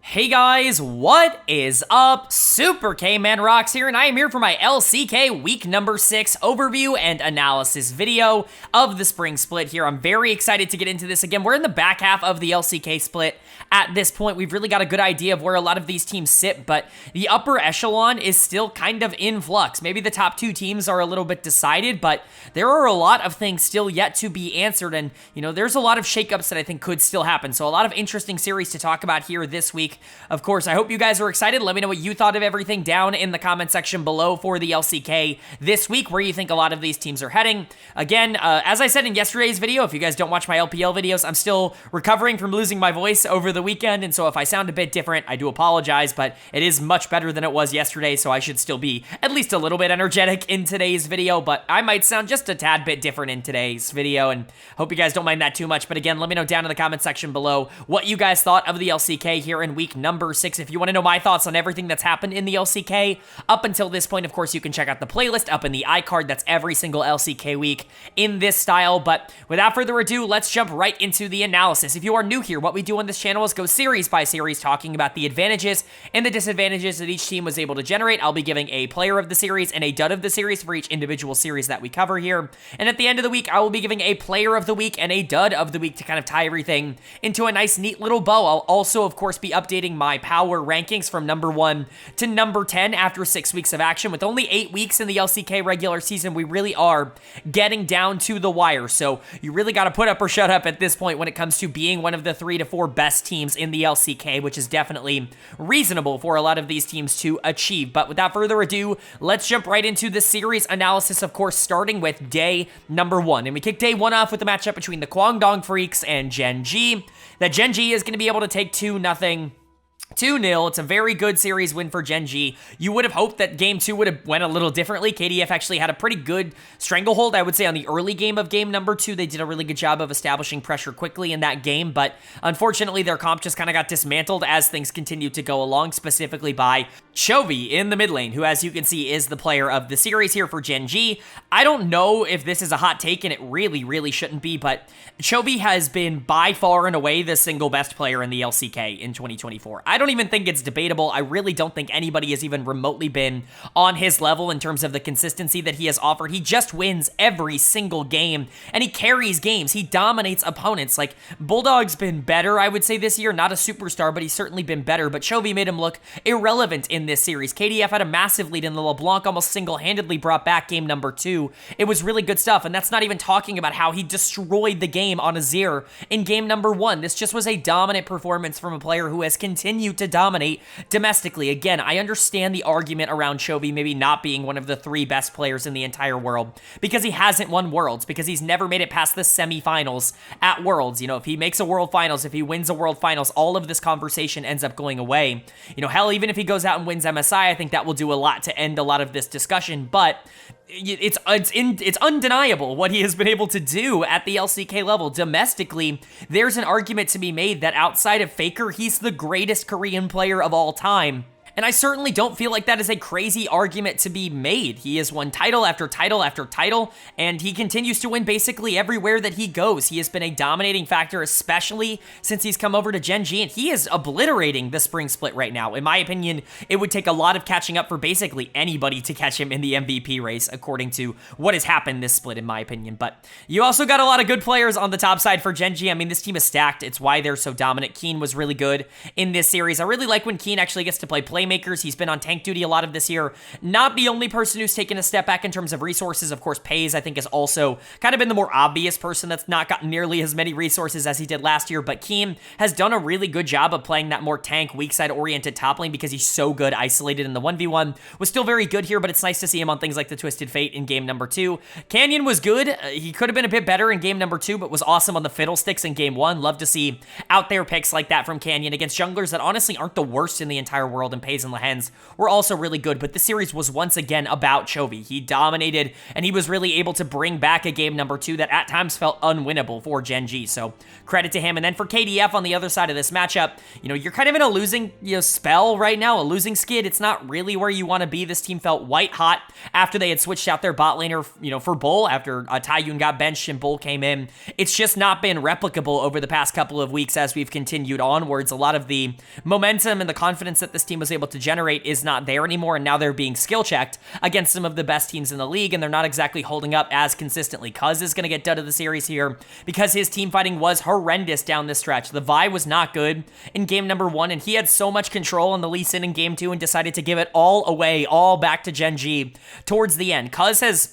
Hey guys, what is up? Super K-Man Rocks here, and I am here for my LCK week number 6 overview and analysis video of the spring split here. I'm very excited to get into this again. We're in the back half of the LCK split. At this point, we've really got a good idea of where a lot of these teams sit, but the upper echelon is still kind of in flux. Maybe the top 2 teams are a little bit decided, but there are a lot of things still yet to be answered, and, you know, there's a lot of shakeups that I think could still happen. So a lot of interesting series to talk about here this week. Of course, I hope you guys are excited. Let me know what you thought of everything down in the comment section below for the LCK this week, where you think a lot of these teams are heading. Again, as I said in yesterday's video, if you guys don't watch my LPL videos, I'm still recovering from losing my voice over the weekend, and so if I sound a bit different, I do apologize, but it is much better than it was yesterday, so I should still be at least a little bit energetic in today's video, but I might sound just a tad bit different in today's video, and hope you guys don't mind that too much. But again, let me know down in the comment section below what you guys thought of the LCK here in week number 6. If you want to know my thoughts on everything that's happened in the LCK up until this point, of course, you can check out the playlist up in the iCard. That's every single LCK week in this style. But without further ado, let's jump right into the analysis. If you are new here, what we do on this channel is go series by series, talking about the advantages and the disadvantages that each team was able to generate. I'll be giving a player of the series and a dud of the series for each individual series that we cover here. And at the end of the week, I will be giving a player of the week and a dud of the week to kind of tie everything into a nice, neat little bow. I'll also, of course, be updating my power rankings from number 1 to number 10 after 6 weeks of action. With only 8 weeks in the LCK regular season, we really are getting down to the wire. So you really got to put up or shut up at this point when it comes to being one of the 3 to 4 best teams in the LCK, which is definitely reasonable for a lot of these teams to achieve. But without further ado, let's jump right into the series analysis, of course, starting with day number 1. And we kick day 1 off with the matchup between the Kwangdong Freecs and Gen.G. That Gen.G is going to be able to take 2-0. 2-0. It's a very good series win for Gen.G. You would have hoped that game 2 would have went a little differently. KDF actually had a pretty good stranglehold, I would say, on the early game of game number 2. They did a really good job of establishing pressure quickly in that game, but unfortunately their comp just kind of got dismantled as things continued to go along, specifically by Chovy in the mid lane, who, as you can see, is the player of the series here for Gen.G. I don't know if this is a hot take, and it really shouldn't be, but Chovy has been by far and away the single best player in the LCK in 2024. I don't even think it's debatable. I really don't think anybody has even remotely been on his level in terms of the consistency that he has offered. He just wins every single game, and he carries games. He dominates opponents. Like, Bulldog's been better, I would say, this year. Not a superstar, but he's certainly been better. But Chovy made him look irrelevant in this series. KDF had a massive lead, and the LeBlanc almost single-handedly brought back game number 2. It was really good stuff, and that's not even talking about how he destroyed the game on Azir in game number 1. This just was a dominant performance from a player who has continued to dominate domestically. Again, I understand the argument around Chovy maybe not being one of the 3 best players in the entire world because he hasn't won Worlds, because he's never made it past the semifinals at Worlds. You know, if he makes a World Finals, if he wins a World Finals, all of this conversation ends up going away. You know, hell, even if he goes out and wins MSI, I think that will do a lot to end a lot of this discussion, but it's undeniable what he has been able to do at the LCK level. Domestically, there's an argument to be made that outside of Faker, he's the greatest Korean player of all time. And I certainly don't feel like that is a crazy argument to be made. He has won title after title after title, and he continues to win basically everywhere that he goes. He has been a dominating factor, especially since he's come over to Gen.G, and he is obliterating the spring split right now. In my opinion, it would take a lot of catching up for basically anybody to catch him in the MVP race, according to what has happened this split, in my opinion. But you also got a lot of good players on the top side for Gen.G. I mean, this team is stacked. It's why they're so dominant. Keen was really good in this series. I really like when Keen actually gets to play playmakers. He's been on tank duty a lot of this year. Not the only person who's taken a step back in terms of resources. Of course, Pays, I think, has also kind of been the more obvious person that's not gotten nearly as many resources as he did last year, but Keem has done a really good job of playing that more tank, weak side oriented top lane because he's so good isolated in the 1v1. Was still very good here, but it's nice to see him on things like the Twisted Fate in game number 2. Canyon was good. He could have been a bit better in game number 2, but was awesome on the Fiddlesticks in game 1. Love to see out there picks like that from Canyon against junglers that honestly aren't the worst in the entire world, and Pays FaZe and Lehens were also really good, but the series was once again about Chovy. He dominated, and he was really able to bring back a game number 2 that at times felt unwinnable for Gen.G, so credit to him. And then for KDF on the other side of this matchup, you're kind of in a losing spell right now, a losing skid. It's not really where you want to be. This team felt white hot after they had switched out their bot laner, for Bull, after Taiyun got benched and Bull came in. It's just not been replicable over the past couple of weeks as we've continued onwards. A lot of the momentum and the confidence that this team was able to generate is not there anymore, and now they're being skill checked against some of the best teams in the league, and they're not exactly holding up as consistently. Cuz is going to get done of the series here because his team fighting was horrendous down this stretch. The Vi was not good in game number 1, and he had so much control on the Lee Sin in game 2 and decided to give it all away, all back to Gen.G towards the end. Cuz has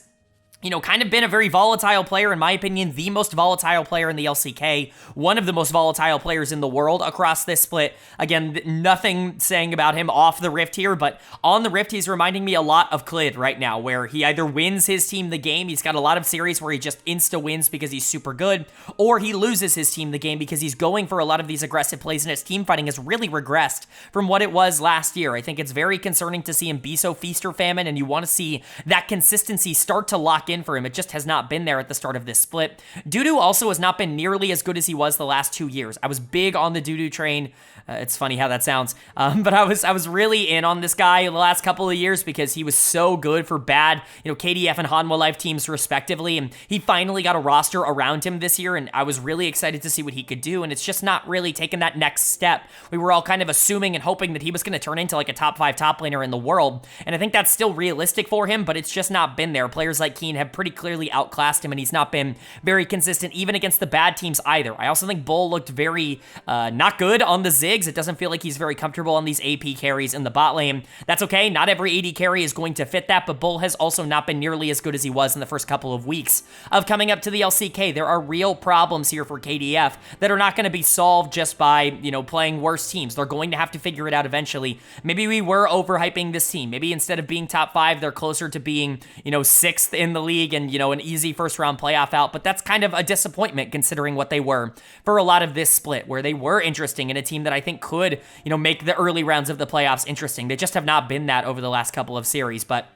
kind of been a very volatile player, in my opinion, the most volatile player in the LCK, one of the most volatile players in the world across this split. Again, nothing saying about him off the Rift here, but on the Rift, he's reminding me a lot of Klid right now, where he either wins his team the game, he's got a lot of series where he just insta-wins because he's super good, or he loses his team the game because he's going for a lot of these aggressive plays, and his team fighting has really regressed from what it was last year. I think it's very concerning to see him be so feast or famine, and you want to see that consistency start to lock in for him. It just has not been there at the start of this split. Dudu also has not been nearly as good as he was the last 2 years. I was big on the Dudu train. It's funny how that sounds, but I was really in on this guy the last couple of years because he was so good for bad, KDF and Hanwha Life teams respectively, and he finally got a roster around him this year, and I was really excited to see what he could do, and it's just not really taken that next step. We were all kind of assuming and hoping that he was going to turn into like a top 5 top laner in the world, and I think that's still realistic for him, but it's just not been there. Players like Keen have pretty clearly outclassed him, and he's not been very consistent even against the bad teams either. I also think Bull looked very not good on the Ziggs. It doesn't feel like he's very comfortable on these AP carries in the bot lane. That's okay. Not every AD carry is going to fit that, but Bull has also not been nearly as good as he was in the first couple of weeks of coming up to the LCK. There are real problems here for KDF that are not going to be solved just by, playing worse teams. They're going to have to figure it out eventually. Maybe we were overhyping this team. Maybe instead of being top 5, they're closer to being, 6th in the league and, an easy first round playoff out, but that's kind of a disappointment considering what they were for a lot of this split, where they were interesting in a team that I think could, make the early rounds of the playoffs interesting. They just have not been that over the last couple of series, but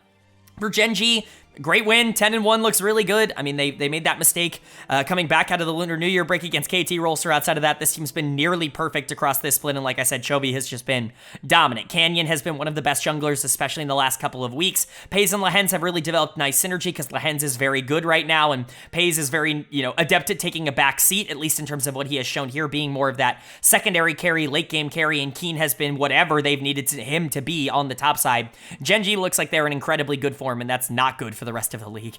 for Gen.G, great win. 10-1 looks really good. I mean, they made that mistake coming back out of the Lunar New Year break against KT Rolster. Outside of that, this team's been nearly perfect across this split, and like I said, Chovy has just been dominant. Canyon has been one of the best junglers, especially in the last couple of weeks. FaZe and Lehens have really developed nice synergy because Lehens is very good right now, and FaZe is very, adept at taking a back seat, at least in terms of what he has shown here, being more of that secondary carry, late game carry, and Keen has been whatever they've needed him to be on the top side. Gen.G looks like they're in incredibly good form, and that's not good for the rest of the league.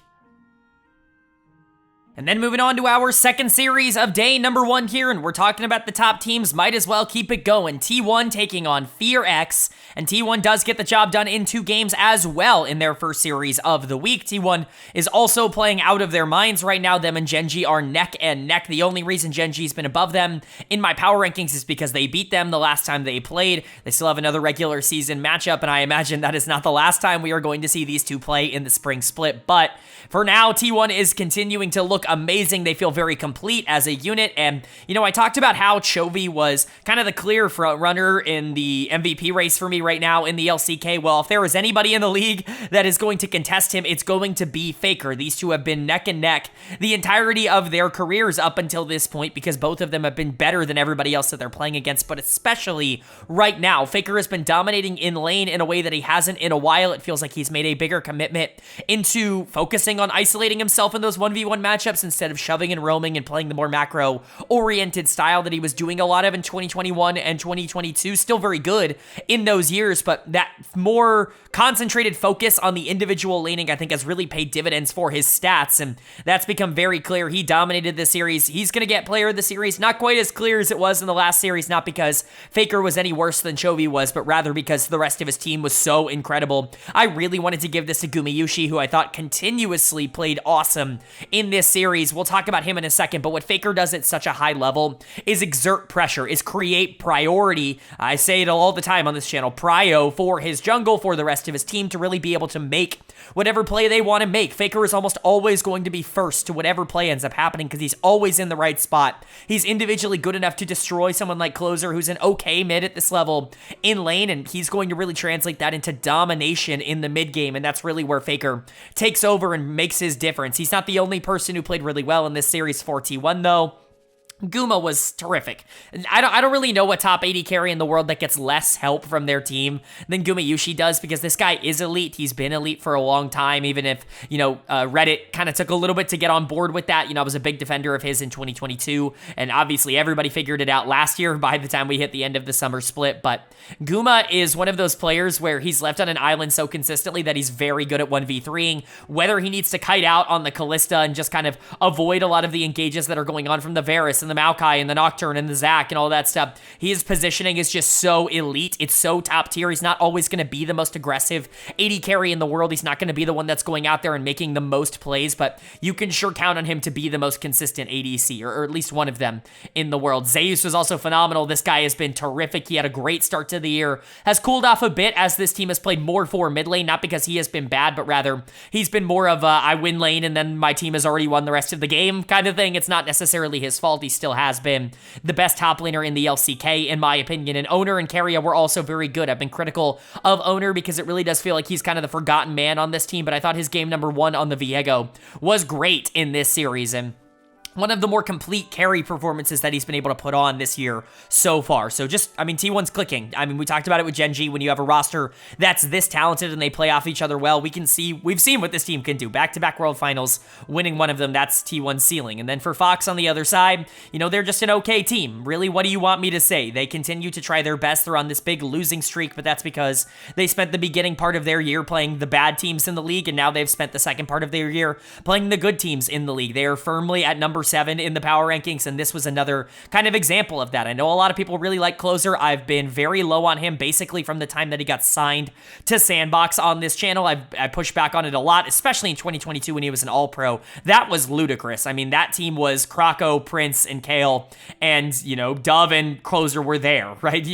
And then moving on to our second series of day number 1 here, and we're talking about the top teams. Might as well keep it going. T1 taking on FearX, and T1 does get the job done in 2 games as well in their first series of the week. T1 is also playing out of their minds right now. Them and Gen.G are neck and neck. The only reason Gen.G's been above them in my power rankings is because they beat them the last time they played. They still have another regular season matchup, and I imagine that is not the last time we are going to see these two play in the spring split. But for now, T1 is continuing to look amazing. They feel very complete as a unit, and I talked about how Chovy was kind of the clear front runner in the MVP race for me right now in the LCK. Well, if there is anybody in the league that is going to contest him, it's going to be Faker. These two have been neck and neck the entirety of their careers up until this point, because both of them have been better than everybody else that they're playing against, but especially right now. Faker has been dominating in lane in a way that he hasn't in a while. It feels like he's made a bigger commitment into focusing on isolating himself in those 1v1 matchups instead of shoving and roaming and playing the more macro-oriented style that he was doing a lot of in 2021 and 2022. Still very good in those years, but that more concentrated focus on the individual laning, I think, has really paid dividends for his stats, and that's become very clear. He dominated this series. He's going to get player of the series. Not quite as clear as it was in the last series, not because Faker was any worse than Chovy was, but rather because the rest of his team was so incredible. I really wanted to give this to Gumayushi, who I thought continuously played awesome in this series, we'll talk about him in a second, but what Faker does at such a high level is exert pressure, is create priority. I say it all the time on this channel, prio for his jungle, for the rest of his team to really be able to make whatever play they want to make. Faker is almost always going to be first to whatever play ends up happening because he's always in the right spot. He's individually good enough to destroy someone like Closer, who's an okay mid at this level in lane, and he's going to really translate that into domination in the mid game, and that's really where Faker takes over and makes his difference. He's not the only person who played really well in this series for T1, though. Guma was terrific. I don't really know what top 80 carry in the world that gets less help from their team than Gumayushi does, because this guy is elite. He's been elite for a long time, even if, Reddit kind of took a little bit to get on board with that. I was a big defender of his in 2022, and obviously everybody figured it out last year by the time we hit the end of the summer split, but Guma is one of those players where he's left on an island so consistently that he's very good at 1v3ing, whether he needs to kite out on the Kalista and just kind of avoid a lot of the engages that are going on from the Varus and the Maokai and the Nocturne and the Zac and all that stuff. His positioning is just so elite. It's so top tier. He's not always going to be the most aggressive AD carry in the world. He's not going to be the one that's going out there and making the most plays, but you can sure count on him to be the most consistent ADC, or at least one of them in the world. Zeus was also phenomenal. This guy has been terrific. He had a great start to the year. Has cooled off a bit as this team has played more for mid lane, not because he has been bad, but rather he's been more of a I win lane and then my team has already won the rest of the game kind of thing. It's not necessarily his fault. He still has been the best top laner in the LCK, in my opinion. And Owner and KT were also very good. I've been critical of Owner because it really does feel like he's kind of the forgotten man on this team, but I thought his game number 1 on the Viego was great in this series, and one of the more complete carry performances that he's been able to put on this year so far. So just, T1's clicking. We talked about it with Gen.G. When you have a roster that's this talented and they play off each other well, we've seen what this team can do. Back-to-back World Finals, winning one of them, that's T1's ceiling. And then for Fox on the other side, they're just an okay team. Really, what do you want me to say? They continue to try their best. They're on this big losing streak, but that's because they spent the beginning part of their year playing the bad teams in the league, and now they've spent the second part of their year playing the good teams in the league. They are firmly at number 7 in the power rankings, and this was another kind of example of that. I know a lot of people really like Closer. I've been very low on him basically from the time that he got signed to Sandbox on this channel. I pushed back on it a lot, especially in 2022 when he was an all-pro. That was ludicrous. That team was Croco, Prince, and Kale, and, Dove and Closer were there, right?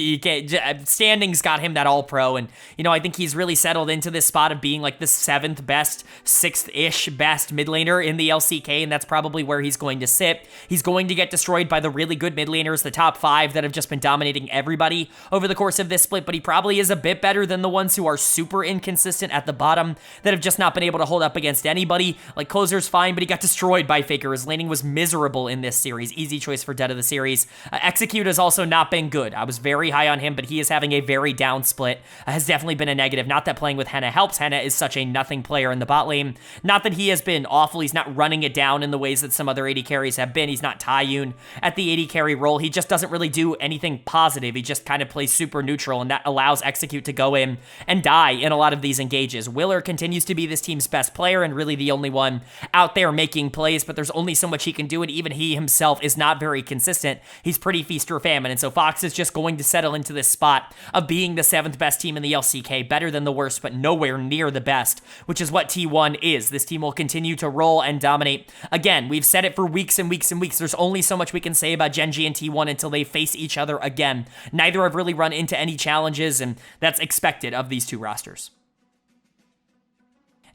Standings got him that all-pro, and, I think he's really settled into this spot of being like the 7th best, 6th-ish best mid laner in the LCK, and that's probably where he's going to sit. He's going to get destroyed by the really good mid laners, the top 5 that have just been dominating everybody over the course of this split, but he probably is a bit better than the ones who are super inconsistent at the bottom that have just not been able to hold up against anybody. Like, Closer's fine, but he got destroyed by Faker. His laning was miserable in this series. Easy choice for dead of the series. Execute has also not been good. I was very high on him, but he is having a very down split. Has definitely been a negative. Not that playing with Henna helps. Henna is such a nothing player in the bot lane. Not that he has been awful. He's not running it down in the ways that some other AD carries have been. He's not Taiyun at the AD carry role. He just doesn't really do anything positive. He just kind of plays super neutral, and that allows Execute to go in and die in a lot of these engages. Willer continues to be this team's best player and really the only one out there making plays, but there's only so much he can do, and even he himself is not very consistent. He's pretty feast or famine, and so Fox is just going to settle into this spot of being the 7th best team in the LCK, better than the worst, but nowhere near the best, which is what T1 is. This team will continue to roll and dominate. Again, we've said it for weeks and weeks and weeks. There's only so much we can say about Gen.G and T1 until they face each other again. Neither have really run into any challenges, and that's expected of these two rosters.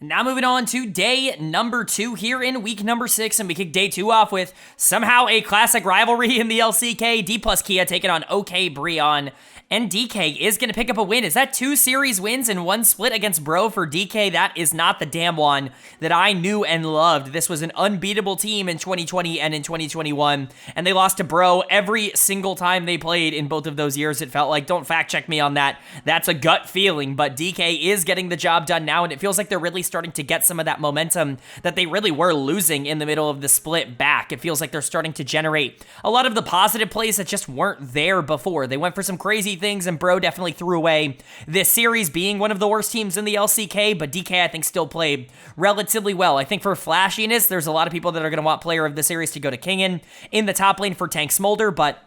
Now moving on to day number 2 here in week number 6, and we kick day 2 off with somehow a classic rivalry in the LCK. Dplus KIA taking on OK BRION, and DK is going to pick up a win. Is that 2 series wins and 1 split against Bro for DK? That is not the damn one that I knew and loved. This was an unbeatable team in 2020 and in 2021, and they lost to Bro every single time they played in both of those years, it felt like. Don't fact check me on that. That's a gut feeling, but DK is getting the job done now, and it feels like they're really starting to get some of that momentum that they really were losing in the middle of the split back. It feels like they're starting to generate a lot of the positive plays that just weren't there before. They went for some crazy things, and Bro definitely threw away this series being one of the worst teams in the LCK, but DK I think still played relatively well. I think for flashiness, there's a lot of people that are going to want player of the series to go to Kingen in the top lane for Tank Smolder, but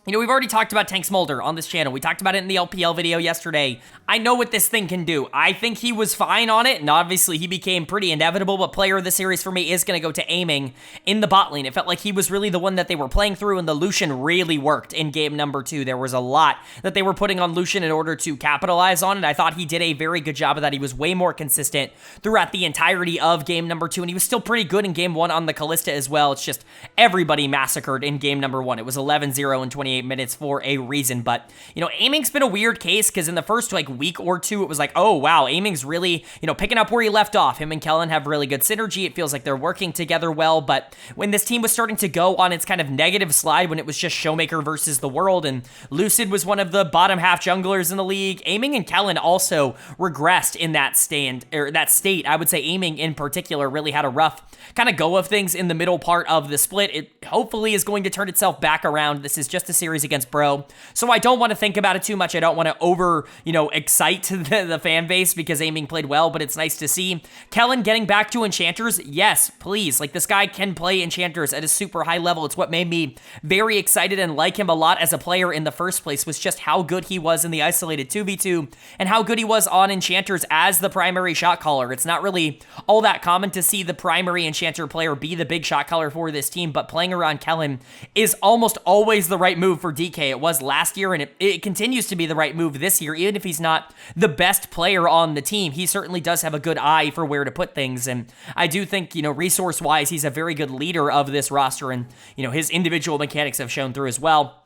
You know, we've already talked about Tank Smolder on this channel. We talked about it in the LPL video yesterday. I know what this thing can do. I think he was fine on it, and obviously he became pretty inevitable, but player of the series for me is going to go to Aiming in the bot lane. It felt like he was really the one that they were playing through, and the Lucian really worked in game number 2. There was a lot that they were putting on Lucian in order to capitalize on it. I thought he did a very good job of that. He was way more consistent throughout the entirety of game number 2, and he was still pretty good in game 1 on the Kalista as well. It's just everybody massacred in game number 1. It was 11-0 in 28 minutes for a reason, but, you know, Aiming's been a weird case because in the first, like, week or two, it was like, oh, wow, Aiming's really, you know, picking up where he left off. Him and Kellen have really good synergy. It feels like they're working together well, but when this team was starting to go on its kind of negative slide, when it was just Showmaker versus the world, and Lucid was one of the bottom half junglers in the league, Aiming and Kellen also regressed in that state. I would say Aiming in particular really had a rough kind of go of things in the middle part of the split. It hopefully is going to turn itself back around. This is just a series against Bro, so I don't want to think about it too much. I don't want to over, you know, excite the fan base because Aiming played well, but it's nice to see Kellen getting back to Enchanters. Yes, please. Like, this guy can play Enchanters at a super high level. It's what made me very excited and like him a lot as a player in the first place, was just how good he was in the isolated 2v2 and how good he was on Enchanters as the primary shot caller. It's not really all that common to see the primary Enchanter player be the big shot caller for this team, but playing around Kellen is almost always the right move for DK. It was last year, and it continues to be the right move this year. Even if he's not the best player on the team, he certainly does have a good eye for where to put things, and I do think, you know, resource-wise, he's a very good leader of this roster, and, you know, his individual mechanics have shown through as well.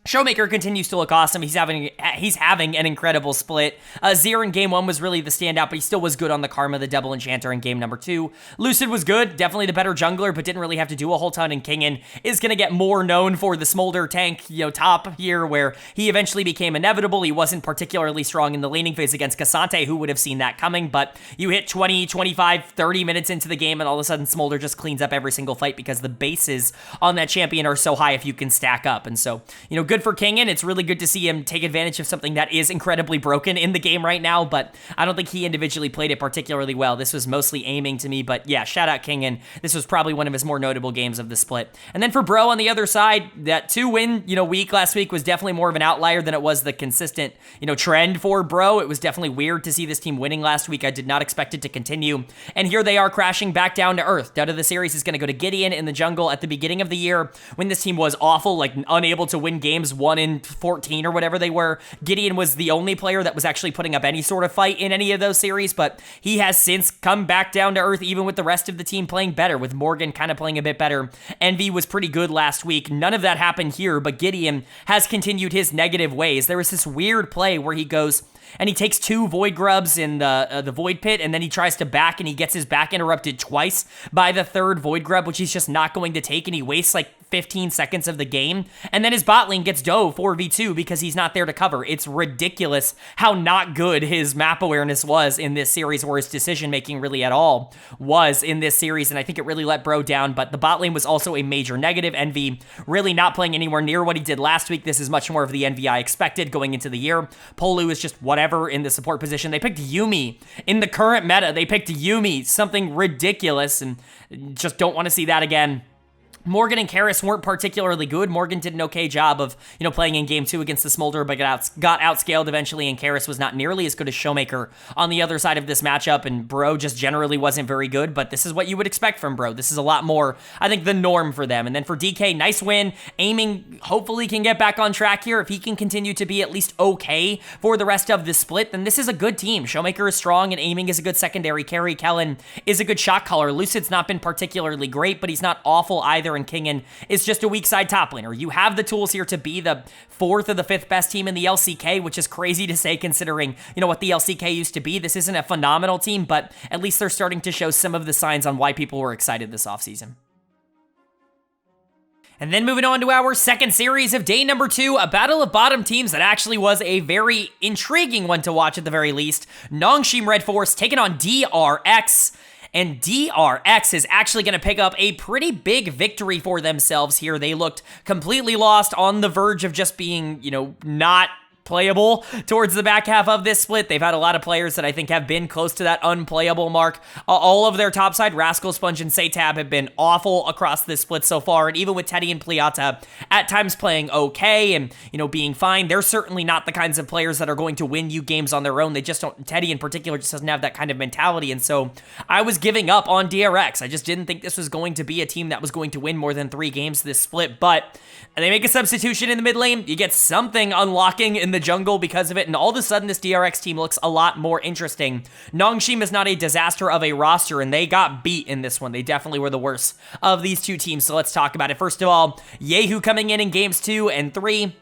Showmaker continues to look awesome. He's having an incredible split. Zir in game 1 was really the standout, but he still was good on the Karma, the double enchanter in game number 2. Lucid was good, definitely the better jungler, but didn't really have to do a whole ton, and Kingen is going to get more known for the Smolder tank, you know, top here, where he eventually became inevitable. He wasn't particularly strong in the laning phase against Cassante. Who would have seen that coming? But you hit 20, 25, 30 minutes into the game, and all of a sudden Smolder just cleans up every single fight because the bases on that champion are so high if you can stack up. And so, you know, good for Kingen. It's really good to see him take advantage of something that is incredibly broken in the game right now, but I don't think he individually played it particularly well. This was mostly Aiming to me, but yeah, shout out Kingen. This was probably one of his more notable games of the split. And then for Bro on the other side, that 2-win, you know, week last week was definitely more of an outlier than it was the consistent, you know, trend for Bro. It was definitely weird to see this team winning last week. I did not expect it to continue, and here they are crashing back down to earth. Out of the series is going to go to Gideon in the jungle at the beginning of the year when this team was awful, like unable to win games 1-14 or whatever they were. Gideon was the only player that was actually putting up any sort of fight in any of those series, but he has since come back down to earth, even with the rest of the team playing better, with Morgan kind of playing a bit better. Envy was pretty good last week. None of that happened here, but Gideon has continued his negative ways. There was this weird play where he goes and he takes 2 Void Grubs in the Void Pit, and then he tries to back, and he gets his back interrupted twice by the 3rd Void Grub, which he's just not going to take, and he wastes like 15 seconds of the game, and then his bot lane gets dove 4v2 because he's not there to cover. It's ridiculous how not good his map awareness was in this series, or his decision-making really at all was in this series, and I think it really let Bro down, but the bot lane was also a major negative. Envy really not playing anywhere near what he did last week. This is much more of the Envy I expected going into the year. Polu is just whatever in the support position. They picked Yuumi. In the current meta, they picked Yuumi, something ridiculous, and just don't want to see that again. Morgan and Karis weren't particularly good. Morgan did an okay job of, you know, playing in game 2 against the Smolder, but got outscaled eventually, and Karis was not nearly as good as Showmaker on the other side of this matchup, and Bro just generally wasn't very good, but this is what you would expect from Bro. This is a lot more, I think, the norm for them. And then for DK, nice win. Aiming hopefully can get back on track here. If he can continue to be at least okay for the rest of the split, then this is a good team. Showmaker is strong, and Aiming is a good secondary carry. Kellen is a good shot caller. Lucid's not been particularly great, but he's not awful either, and Kingen is just a weak side top laner. You have the tools here to be the 4th or the 5th best team in the LCK, which is crazy to say considering, you know, what the LCK used to be. This isn't a phenomenal team, but at least they're starting to show some of the signs on why people were excited this offseason. And then moving on to our second series of day number 2, a battle of bottom teams that actually was a very intriguing one to watch at the very least. Nongshim RedForce taking on DRX. And DRX is actually going to pick up a pretty big victory for themselves here. They looked completely lost, on the verge of just being, you know, not playable towards the back half of this split. They've had a lot of players that I think have been close to that unplayable mark. All of their topside, Rascal, Sponge, and Satab, have been awful across this split so far, and even with Teddy and Pliata at times playing okay and, being fine, they're certainly not the kinds of players that are going to win you games on their own. They just don't, Teddy in particular just doesn't have that kind of mentality, and so I was giving up on DRX. I just didn't think this was going to be a team that was going to win more than 3 games this split, but they make a substitution in the mid lane. You get something unlocking in the jungle because of it, and all of a sudden this DRX team looks a lot more interesting. Nongshim is not a disaster of a roster, and they got beat in this one. They definitely were the worst of these 2 teams, so let's talk about it. First of all, Yehu coming in games 2 and 3.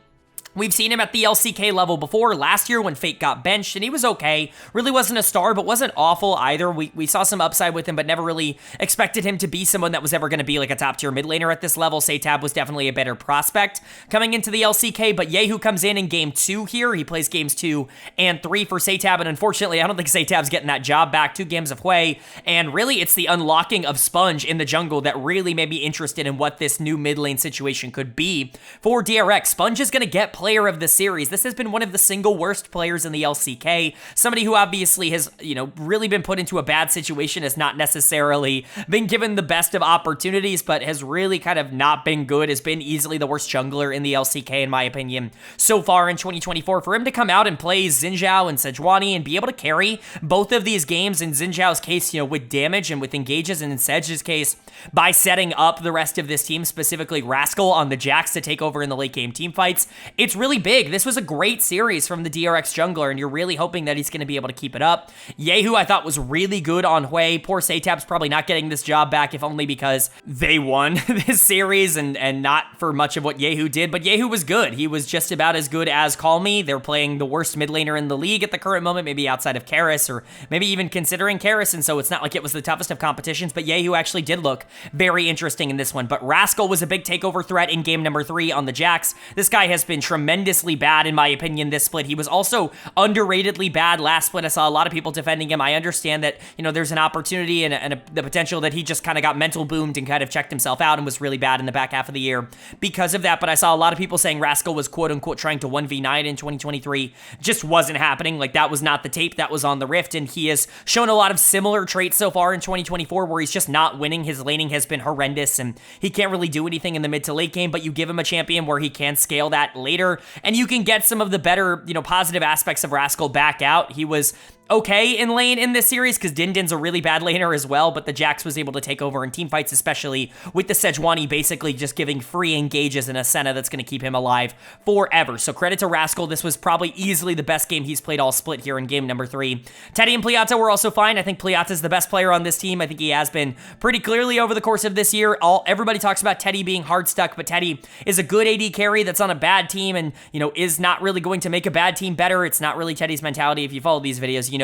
We've seen him at the LCK level before, last year when Fate got benched, and he was okay. Really wasn't a star, but wasn't awful either. We saw some upside with him, but never really expected him to be someone that was ever going to be like a top-tier mid laner at this level. Satab was definitely a better prospect coming into the LCK, but Yehu comes in game 2 here. He plays games 2 and 3 for Satab, and unfortunately, I don't think Satab's getting that job back. 2 games of Hui, and really, it's the unlocking of Sponge in the jungle that really made me interested in what this new mid lane situation could be for DRX. Sponge is going to get player of the series. This has been one of the single worst players in the LCK. Somebody who obviously has, really been put into a bad situation, has not necessarily been given the best of opportunities, but has really kind of not been good, has been easily the worst jungler in the LCK, in my opinion, so far in 2024. For him to come out and play Xin Zhao and Sejuani and be able to carry both of these games, in Xin Zhao's case, with damage and with engages, and in Sej's case, by setting up the rest of this team, specifically Rascal on the Jax to take over in the late game team fights, it's really big. This was a great series from the DRX jungler, and you're really hoping that he's going to be able to keep it up. Yehu, I thought, was really good on Hui. Poor Satab's probably not getting this job back, if only because they won this series and not for much of what Yehu did, but Yehu was good. He was just about as good as Call Me. They're playing the worst mid laner in the league at the current moment, maybe outside of Karis, or maybe even considering Karis, and so it's not like it was the toughest of competitions, but Yehu actually did look very interesting in this one. But Rascal was a big takeover threat in game number 3 on the Jax. This guy has been tremendously bad, in my opinion, this split. He was also underratedly bad last split. I saw a lot of people defending him. I understand that, there's an opportunity and the potential that he just kind of got mental boomed and kind of checked himself out and was really bad in the back half of the year because of that, but I saw a lot of people saying Rascal was quote-unquote trying to 1v9 in 2023. Just wasn't happening. Like, that was not the tape that was on the Rift, and he has shown a lot of similar traits so far in 2024 where he's just not winning. His laning has been horrendous, and he can't really do anything in the mid to late game, but you give him a champion where he can scale that later, and you can get some of the better, positive aspects of Rascal back out. He was okay in lane in this series because Din's a really bad laner as well, but the Jax was able to take over in team fights, especially with the Sejuani basically just giving free engages and a Senna that's going to keep him alive forever. So credit to Rascal. This was probably easily the best game he's played all split here in game number 3. Teddy and Pliata were also fine. I think Pliata's the best player on this team. I think he has been pretty clearly over the course of this year. Everybody talks about Teddy being hard stuck, but Teddy is a good AD carry that's on a bad team and, is not really going to make a bad team better. It's not really Teddy's mentality. If you follow these videos, you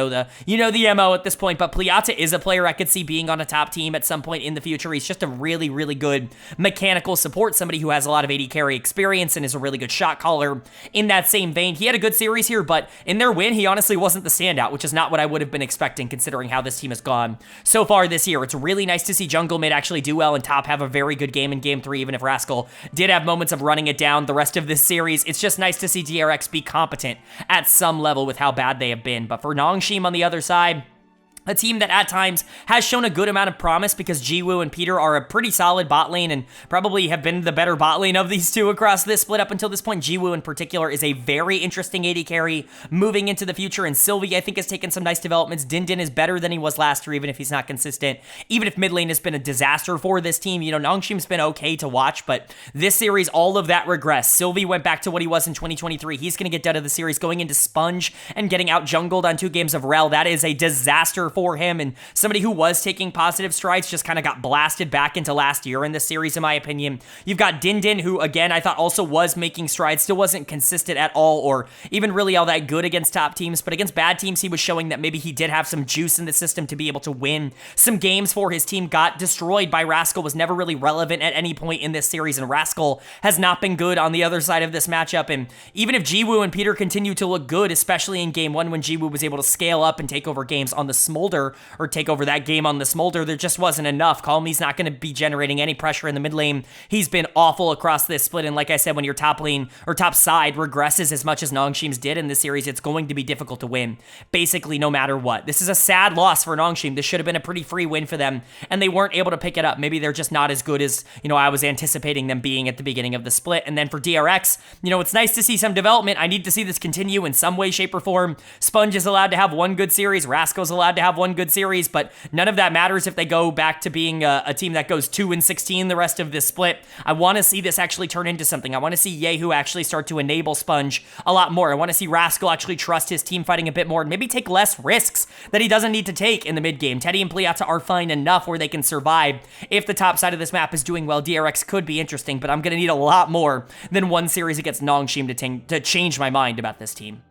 know the MO at this point, but Pliata is a player I could see being on a top team at some point in the future. He's just a really, really good mechanical support, somebody who has a lot of AD carry experience and is a really good shot caller in that same vein. He had a good series here, but in their win, he honestly wasn't the standout, which is not what I would have been expecting considering how this team has gone so far this year. It's really nice to see jungle mid actually do well and top have a very good game in game 3, even if Rascal did have moments of running it down the rest of this series. It's just nice to see DRX be competent at some level with how bad they have been. But for Nongshim on the other side, a team that at times has shown a good amount of promise because Jiwoo and Peter are a pretty solid bot lane and probably have been the better bot lane of these two across this split up until this point. Jiwoo in particular is a very interesting AD carry moving into the future, and Sylvie I think has taken some nice developments. Din is better than he was last year, even if he's not consistent. Even if mid lane has been a disaster for this team, Nongshim's been okay to watch, but this series, all of that regressed. Sylvie went back to what he was in 2023. He's going to get done of the series going into Sponge and getting out jungled on 2 games of Rel. That is a disaster for him, and somebody who was taking positive strides just kind of got blasted back into last year in this series, in my opinion. You've got Din, who, again, I thought also was making strides, still wasn't consistent at all, or even really all that good against top teams, but against bad teams, he was showing that maybe he did have some juice in the system to be able to win some games for his team. Got destroyed by Rascal, was never really relevant at any point in this series, and Rascal has not been good on the other side of this matchup, and even if Jiwoo and Peter continue to look good, especially in game 1 when Jiwoo was able to scale up and take over games on the small Smolder or take over that game on the Smolder. There just wasn't enough. Calmly's not going to be generating any pressure in the mid lane. He's been awful across this split, and like I said, when your top lane or top side regresses as much as Nongshim's did in this series, it's going to be difficult to win, basically no matter what. This is a sad loss for Nongshim. This should have been a pretty free win for them, and they weren't able to pick it up. Maybe they're just not as good as, I was anticipating them being at the beginning of the split. And then for DRX, it's nice to see some development. I need to see this continue in some way, shape, or form. Sponge is allowed to have one good series. Rascal's allowed to have one good series, but none of that matters if they go back to being a team that goes 2-16 the rest of this split. I want to see this actually turn into something. I want to see Yehu actually start to enable Sponge a lot more. I want to see Rascal actually trust his team fighting a bit more and maybe take less risks that he doesn't need to take in the mid game. Teddy and Pliata are fine enough where they can survive. If the top side of this map is doing well, DRX could be interesting, but I'm going to need a lot more than one series against Nongshim to change my mind about this team.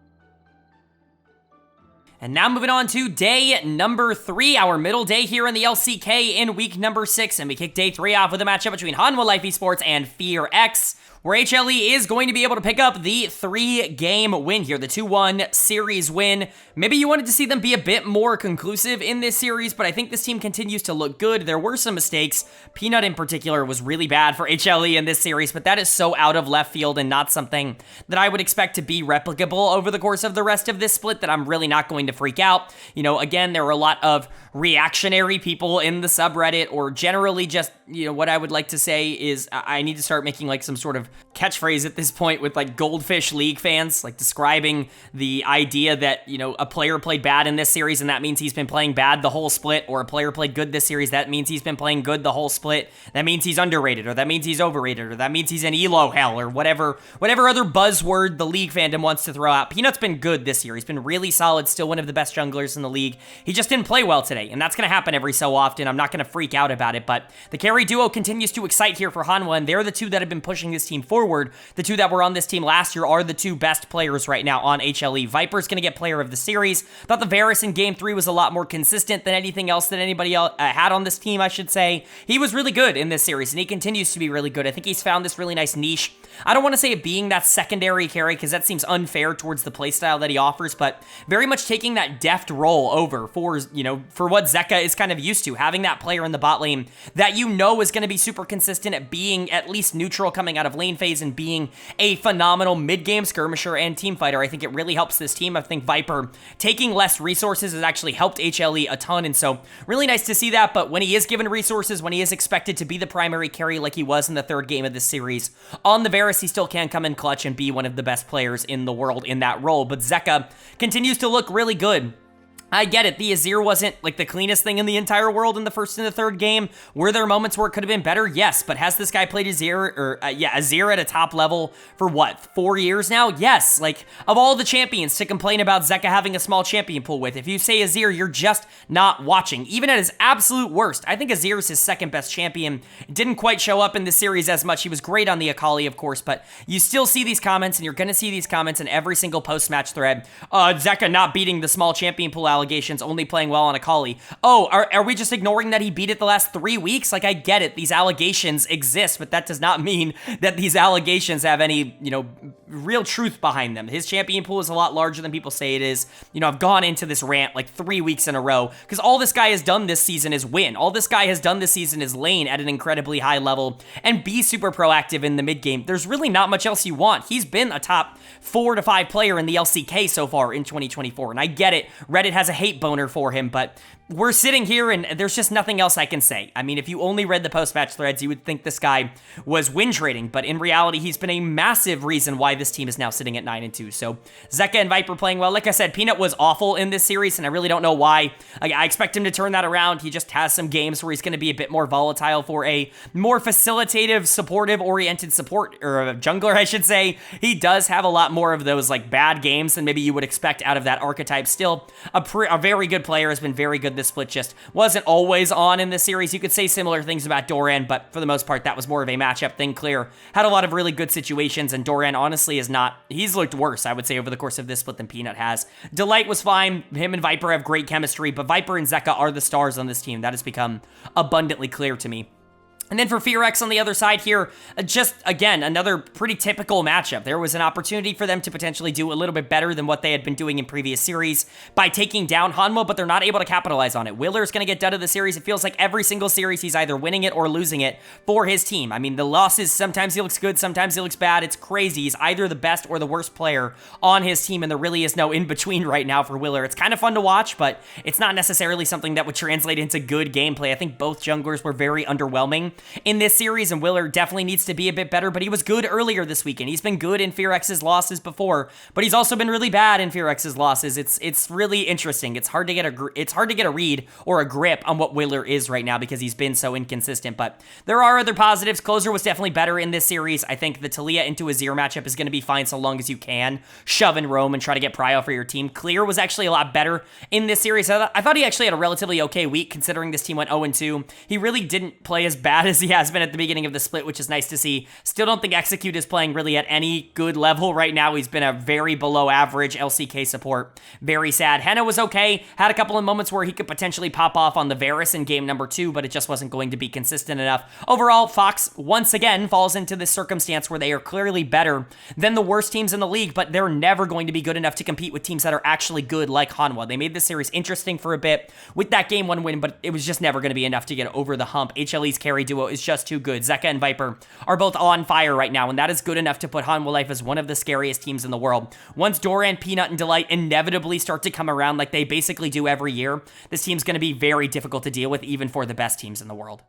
And now moving on to day number 3, our middle day here in the LCK in week number 6, and we kick day 3 off with a matchup between Hanwha Life Esports and FearX, where HLE is going to be able to pick up the 3-game win here, the 2-1 series win. Maybe you wanted to see them be a bit more conclusive in this series, but I think this team continues to look good. There were some mistakes. Peanut in particular was really bad for HLE in this series, but that is so out of left field and not something that I would expect to be replicable over the course of the rest of this split that I'm really not going to freak out. Again, there were a lot of reactionary people in the subreddit, or generally just, what I would like to say is I need to start making like some sort of catchphrase at this point with like Goldfish League fans, like describing the idea that, a player played bad in this series and that means he's been playing bad the whole split, or a player played good this series, that means he's been playing good the whole split, that means he's underrated, or that means he's overrated, or that means he's in elo hell, or whatever other buzzword the league fandom wants to throw out. Peanut's been good this year. He's been really solid, still one of the best junglers in the league. He just didn't play well today, and that's going to happen every so often. I'm not going to freak out about it, but the carry duo continues to excite here for Hanwha, and they're the two that have been pushing this team forward. The two that were on this team last year are the two best players right now on HLE. Viper's going to get player of the series. Thought the Varus in game 3 was a lot more consistent than anything else that anybody else had on this team, I should say. He was really good in this series, and he continues to be really good. I think he's found this really nice niche. I don't want to say it being that secondary carry, because that seems unfair towards the playstyle that he offers, but very much taking that deft role over for what Zeka is kind of used to, having that player in the bot lane that is going to be super consistent at being at least neutral coming out of lane phase and being a phenomenal mid-game skirmisher and team fighter. I think it really helps this team. I think Viper taking less resources has actually helped HLE a ton, and so really nice to see that. But when he is given resources, when he is expected to be the primary carry like he was in the 3rd game of this series, on the Varus, he still can come in clutch and be one of the best players in the world in that role. But Zeka continues to look really good. I get it, the Azir wasn't like the cleanest thing in the entire world in the 1st and the 3rd game. Were there moments where it could have been better? Yes, but has this guy played Azir at a top level for what, 4 years now? Yes, like of all the champions to complain about Zeka having a small champion pool with, if you say Azir, you're just not watching. Even at his absolute worst, I think Azir is his 2nd best champion. Didn't quite show up in this series as much. He was great on the Akali, of course, but you still see these comments, and you're going to see these comments in every single post-match thread. Zeka not beating the small champion pool allegations, only playing well on Akali. Oh, are we just ignoring that he beat it the last 3 weeks? Like, I get it. These allegations exist, but that does not mean that these allegations have any, real truth behind them. His champion pool is a lot larger than people say it is. I've gone into this rant like 3 weeks in a row because all this guy has done this season is win. All this guy has done this season is lane at an incredibly high level and be super proactive in the mid game. There's really not much else you want. He's been a top 4 to 5 player in the LCK so far in 2024, and I get it. Reddit has a hate boner for him, but we're sitting here and there's just nothing else I can say. I mean, if you only read the post-match threads, you would think this guy was win trading, but in reality, he's been a massive reason why this team is now sitting at 9-2. So Zeka and Viper playing well. Like I said, Peanut was awful in this series, and I really don't know why. I expect him to turn that around. He just has some games where he's going to be a bit more volatile for a more facilitative, supportive-oriented support, or a jungler, I should say. He does have a lot more of those like bad games than maybe you would expect out of that archetype. Still, a very good player, has been very good this split, just wasn't always on in this series. You could say similar things about Doran, but for the most part, that was more of a matchup thing. Clear had a lot of really good situations, and Doran honestly is not, he's looked worse, I would say, over the course of this split than Peanut has. Delight was fine. Him and Viper have great chemistry, but Viper and Zeka are the stars on this team. That has become abundantly clear to me. And then for FearX on the other side here, just, again, another pretty typical matchup. There was an opportunity for them to potentially do a little bit better than what they had been doing in previous series by taking down Hanwha, but they're not able to capitalize on it. Willer is going to get done of the series. It feels like every single series he's either winning it or losing it for his team. I mean, the losses, sometimes he looks good, sometimes he looks bad. It's crazy. He's either the best or the worst player on his team, and there really is no in-between right now for Willer. It's kind of fun to watch, but it's not necessarily something that would translate into good gameplay. I think both junglers were very underwhelming in this series, and Willer definitely needs to be a bit better, but he was good earlier this weekend. He's been good in FearX's losses before, but he's also been really bad in FearX's losses. It's really interesting. It's hard to get a read or a grip on what Willer is right now because he's been so inconsistent, but there are other positives. Closer was definitely better in this series. I think the Taliyah into Azir matchup is going to be fine so long as you can shove and roam and try to get prio for your team. Clear was actually a lot better in this series. I thought he actually had a relatively okay week considering this team went 0-2. He really didn't play as bad as he has been at the beginning of the split, which is nice to see. Still don't think Execute is playing really at any good level right now. He's been a very below average LCK support. Very sad. Hanwha was okay. Had a couple of moments where he could potentially pop off on the Varus in game number 2, but it just wasn't going to be consistent enough. Overall, Fox once again falls into this circumstance where they are clearly better than the worst teams in the league, but they're never going to be good enough to compete with teams that are actually good like Hanwha. They made this series interesting for a bit with that game 1 win, but it was just never going to be enough to get over the hump. HLE's carry duo is just too good. Zeka and Viper are both on fire right now, and that is good enough to put Hanwha Life as one of the scariest teams in the world. Once Doran, Peanut, and Delight inevitably start to come around like they basically do every year, this team's going to be very difficult to deal with even for the best teams in the world.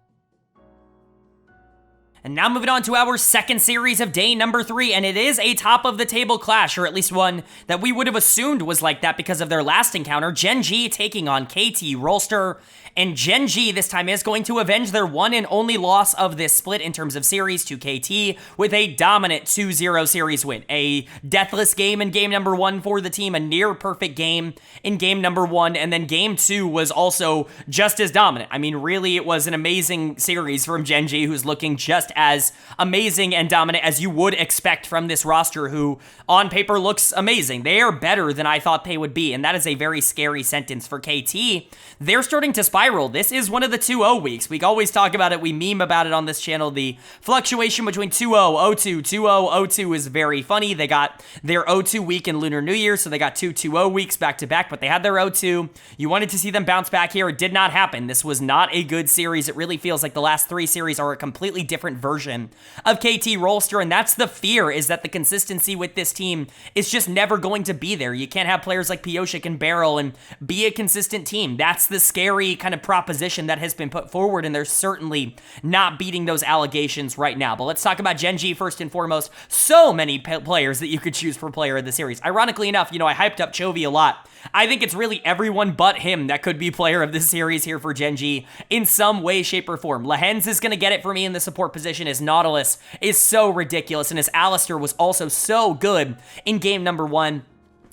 And now moving on to our second series of day number 3, and it is a top-of-the-table clash, or at least one that we would have assumed was like that because of their last encounter. Gen.G taking on KT Rolster, and Gen.G this time is going to avenge their one and only loss of this split in terms of series to KT with a dominant 2-0 series win. A deathless game in game number 1 for the team, a near-perfect game in game number 1, and then game 2 was also just as dominant. I mean, really, it was an amazing series from Gen.G, who's looking just as amazing and dominant as you would expect from this roster, who on paper looks amazing. They are better than I thought they would be, and that is a very scary sentence for KT. They're starting to spiral. This is one of the 2-0 weeks. We always talk about it. We meme about it on this channel. The fluctuation between 2-0, 0-2, 2-0, 0-2 is very funny. They got their 0-2 week in Lunar New Year, so they got 2 2-0 weeks back to back, but they had their 0-2. You wanted to see them bounce back here. It did not happen. This was not a good series. It really feels like the last 3 series are a completely different version of KT Rolster, and that's the fear, is that the consistency with this team is just never going to be there. You can't have players like Pioshik and Barrel and be a consistent team. That's the scary kind of proposition that has been put forward, and they're certainly not beating those allegations right now. But let's talk about Gen.G first and foremost. So many players that you could choose for player of the series. Ironically enough, you know, I hyped up Chovy a lot. I think it's really everyone but him that could be player of this series here for Gen.G in some way, shape, or form. Lehens is going to get it for me in the support position. His Nautilus is so ridiculous, and his Alistair was also so good in game number 1.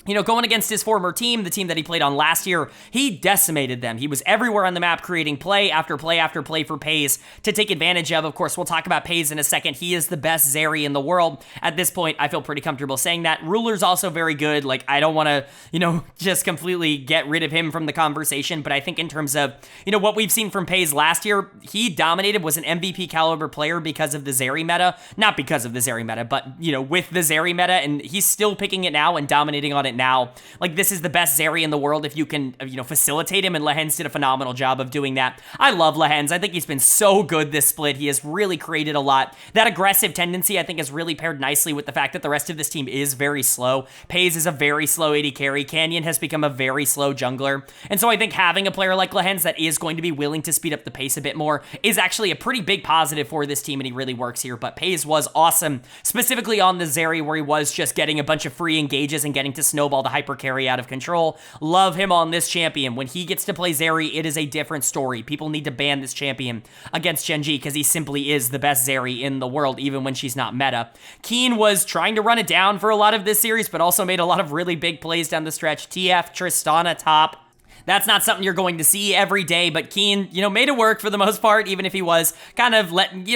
You know, going against his former team, the team that he played on last year, he decimated them. He was everywhere on the map, creating play after play after play for Paze to take advantage of. Of course, we'll talk about Paze in a second. He is the best Zeri in the world. At this point, I feel pretty comfortable saying that. Ruler's also very good. Like, I don't want to, you know, just completely get rid of him from the conversation, but I think in terms of, you know, what we've seen from Paze last year, he dominated, was an MVP caliber player because of the Zeri meta. Not because of the Zeri meta, but, you know, with the Zeri meta, and he's still picking it now and dominating on it now. Like, this is the best Zeri in the world if you can, you know, facilitate him, and Lehens did a phenomenal job of doing that. I love Lehens. I think he's been so good this split. He has really created a lot. That aggressive tendency, I think, is really paired nicely with the fact that the rest of this team is very slow. Paze is a very slow AD carry. Canyon has become a very slow jungler. And so I think having a player like Lehens that is going to be willing to speed up the pace a bit more is actually a pretty big positive for this team, and he really works here. But Paze was awesome, specifically on the Zeri, where he was just getting a bunch of free engages and getting to snowball the hyper carry out of control. Love him on this champion. When he gets to play Zeri, it is a different story. People need to ban this champion against Gen.G because he simply is the best Zeri in the world, even when she's not meta. Keen was trying to run it down for a lot of this series, but also made a lot of really big plays down the stretch. TF, Tristana top. That's not something you're going to see every day, but Keen, you know, made it work for the most part, even if he was kind of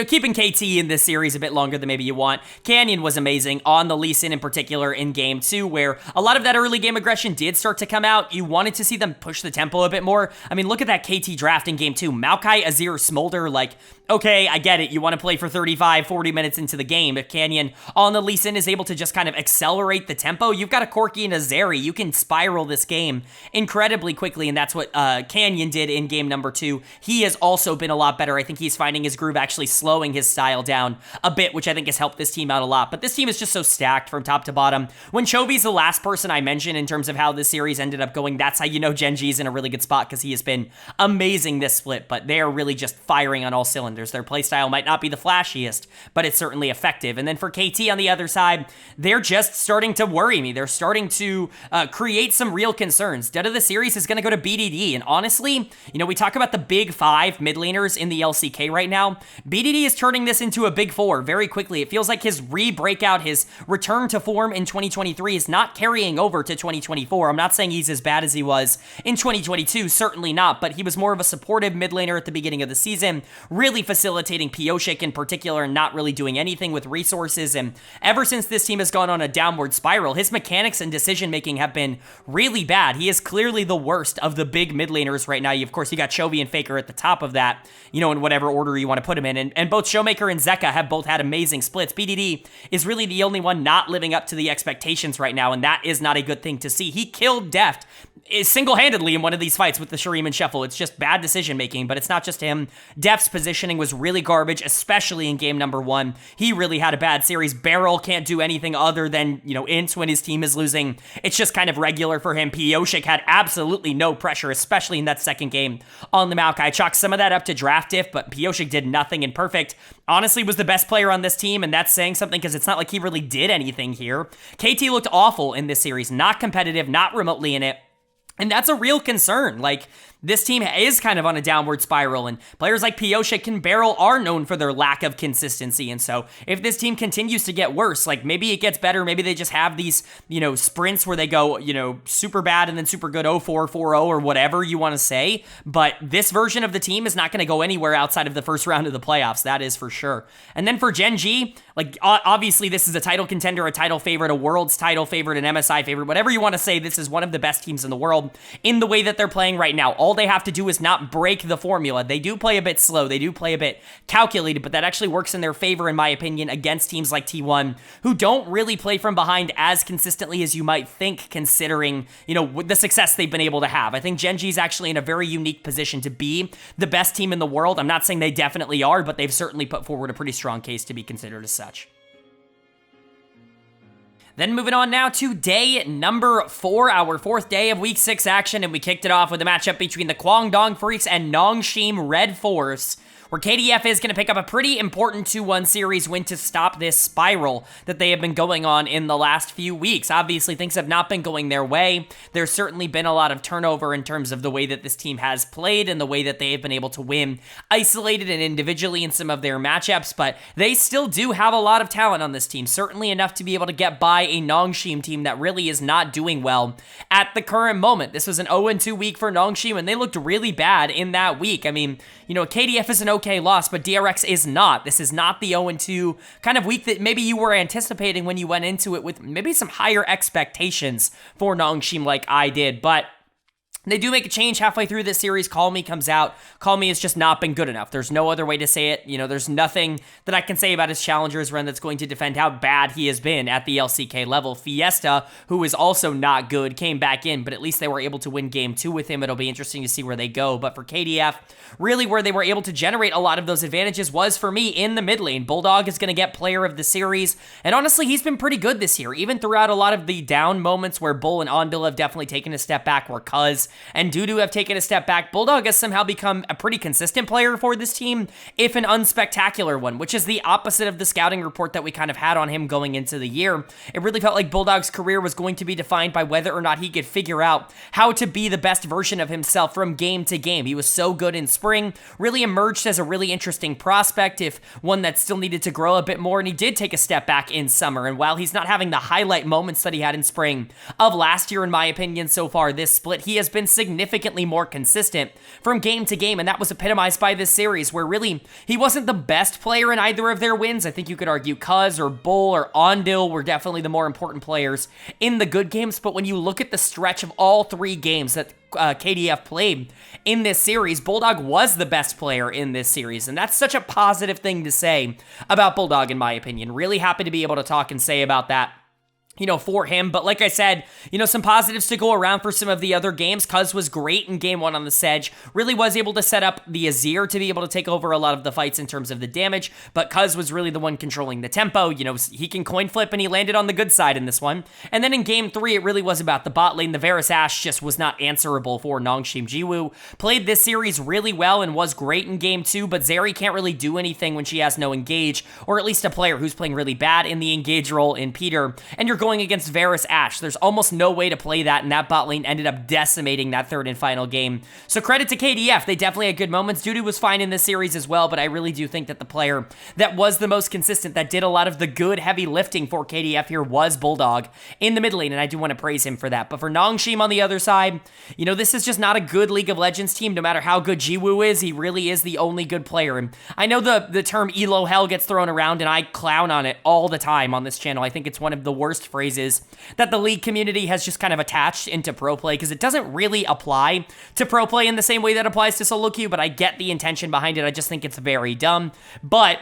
keeping KT in this series a bit longer than maybe you want. Canyon was amazing on the Lee Sin in particular in game 2, where a lot of that early game aggression did start to come out. You wanted to see them push the tempo a bit more. I mean, look at that KT draft in game 2. Maokai, Azir, Smolder, like, Okay, I get it. You want to play for 35, 40 minutes into the game. If Canyon on the Lee Sin is able to just kind of accelerate the tempo, you've got a Corki and a Zeri. You can spiral this game incredibly quickly, and that's what Canyon did in game number 2. He has also been a lot better. I think he's finding his groove, actually slowing his style down a bit, which I think has helped this team out a lot. But this team is just so stacked from top to bottom. When Chovy's the last person I mentioned in terms of how this series ended up going, that's how you know Gen.G is in a really good spot, because he has been amazing this split, but they're really just firing on all cylinders. Their playstyle might not be the flashiest, but it's certainly effective. And then for KT on the other side, they're just starting to worry me. They're starting to create some real concerns. Dead of the series is going to go to BDD. And honestly, you know, we talk about the big 5 mid laners in the LCK right now. BDD is turning this into a big 4 very quickly. It feels like his re-breakout, his return to form in 2023 is not carrying over to 2024. I'm not saying he's as bad as he was in 2022, certainly not, but he was more of a supportive mid laner at the beginning of the season, really facilitating Pioshik in particular and not really doing anything with resources. And ever since this team has gone on a downward spiral, his mechanics and decision-making have been really bad. He is clearly the worst of the big mid laners right now. Of course, you got Chovy and Faker at the top of that, you know, in whatever order you want to put him in. And both Showmaker and Zeka have both had amazing splits. BDD is really the only one not living up to the expectations right now, and that is not a good thing to see. He killed Deft single-handedly in one of these fights with the Shuriman Shuffle. It's just bad decision-making, but it's not just him. Deft's positioning was really garbage, especially in game number 1. He really had a bad series. Barrel can't do anything other than, you know, int when his team is losing. It's just kind of regular for him. Pioshik had absolutely no pressure, especially in that second game on the Maokai. I chalked some of that up to draft diff, but Pioshik did nothing, and Perfect honestly was the best player on this team, and that's saying something because it's not like he really did anything here. KT looked awful in this series, not competitive, not remotely in it. And that's a real concern. Like, this team is kind of on a downward spiral, and players like Pioshik and Barrel are known for their lack of consistency. And so if this team continues to get worse, like maybe it gets better, maybe they just have these, you know, sprints where they go, you know, super bad and then super good 0-4, 4-0 or whatever you want to say. But this version of the team is not going to go anywhere outside of the first round of the playoffs. That is for sure. And then for Gen.G, like obviously this is a title contender, a title favorite, a world's title favorite, an MSI favorite, whatever you want to say. This is one of the best teams in the world in the way that they're playing right now. All they have to do is not break the formula. They do play a bit slow. They do play a bit calculated, but that actually works in their favor, in my opinion, against teams like T1, who don't really play from behind as consistently as you might think, considering, you know, the success they've been able to have. I think Gen.G is actually in a very unique position to be the best team in the world. I'm not saying they definitely are, but they've certainly put forward a pretty strong case to be considered as such. Then moving on now to day number 4, our 4th day of week 6 action, and we kicked it off with a matchup between the Kwangdong Freecs and Nongshim RedForce, where KDF is going to pick up a pretty important 2-1 series win to stop this spiral that they have been going on in the last few weeks. Obviously, things have not been going their way. There's certainly been a lot of turnover in terms of the way that this team has played and the way that they have been able to win isolated and individually in some of their matchups, but they still do have a lot of talent on this team, certainly enough to be able to get by a Nongshim team that really is not doing well at the current moment. This was an 0-2 week for Nongshim, and they looked really bad in that week. I mean, you know, KDF is an okay loss, but DRX is not. This is not the 0-2 kind of week that maybe you were anticipating when you went into it with maybe some higher expectations for Nongshim like I did, but they do make a change halfway through this series. Call Me comes out. Call Me has just not been good enough. There's no other way to say it. You know, there's nothing that I can say about his challengers run that's going to defend how bad he has been at the LCK level. Fiesta, who is also not good, came back in, but at least they were able to win game 2 with him. It'll be interesting to see where they go. But for KDF, really where they were able to generate a lot of those advantages was, for me, in the mid lane. Bulldog is going to get player of the series, and honestly, he's been pretty good this year, even throughout a lot of the down moments where Bull and Ondil have definitely taken a step back, where Cuz and Dudu have taken a step back. Bulldog has somehow become a pretty consistent player for this team, if an unspectacular one, which is the opposite of the scouting report that we kind of had on him going into the year. It really felt like Bulldog's career was going to be defined by whether or not he could figure out how to be the best version of himself from game to game. He was so good in spring, really emerged as a really interesting prospect, if one that still needed to grow a bit more, and he did take a step back in summer. And while he's not having the highlight moments that he had in spring of last year, in my opinion, so far this split, he has been been significantly more consistent from game to game, and that was epitomized by this series, where really, he wasn't the best player in either of their wins. I think you could argue Cuz or Bull or Ondil were definitely the more important players in the good games, but when you look at the stretch of all 3 games that KDF played in this series, Bulldog was the best player in this series, and that's such a positive thing to say about Bulldog, in my opinion. Really happy to be able to talk and say about that, you know, for him. But like I said, you know, some positives to go around for some of the other games. Cuz was great in game 1 on the Sedge. Really was able to set up the Azir to be able to take over a lot of the fights in terms of the damage. But Cuz was really the one controlling the tempo. You know, he can coin flip, and he landed on the good side in this one. And then in game 3, it really was about the bot lane. The Varus Ashe just was not answerable for Nongshim Jiwoo. Played this series really well and was great in game 2, but Zeri can't really do anything when she has no engage, or at least a player who's playing really bad in the engage role in Peter. And you're going against Varus Ashe. There's almost no way to play that, and that bot lane ended up decimating that 3rd and final game. So credit to KDF. They definitely had good moments. Dudu was fine in this series as well, but I really do think that the player that was the most consistent, that did a lot of the good heavy lifting for KDF here, was Bulldog in the mid lane, and I do want to praise him for that. But for Nongshim on the other side, you know, this is just not a good League of Legends team. No matter how good Jiwoo is, he really is the only good player. And I know the term ELO hell gets thrown around, and I clown on it all the time on this channel. I think it's one of the worst phrases that the League community has just kind of attached into pro play, because it doesn't really apply to pro play in the same way that applies to solo queue, but I get the intention behind it. I just think it's very dumb. But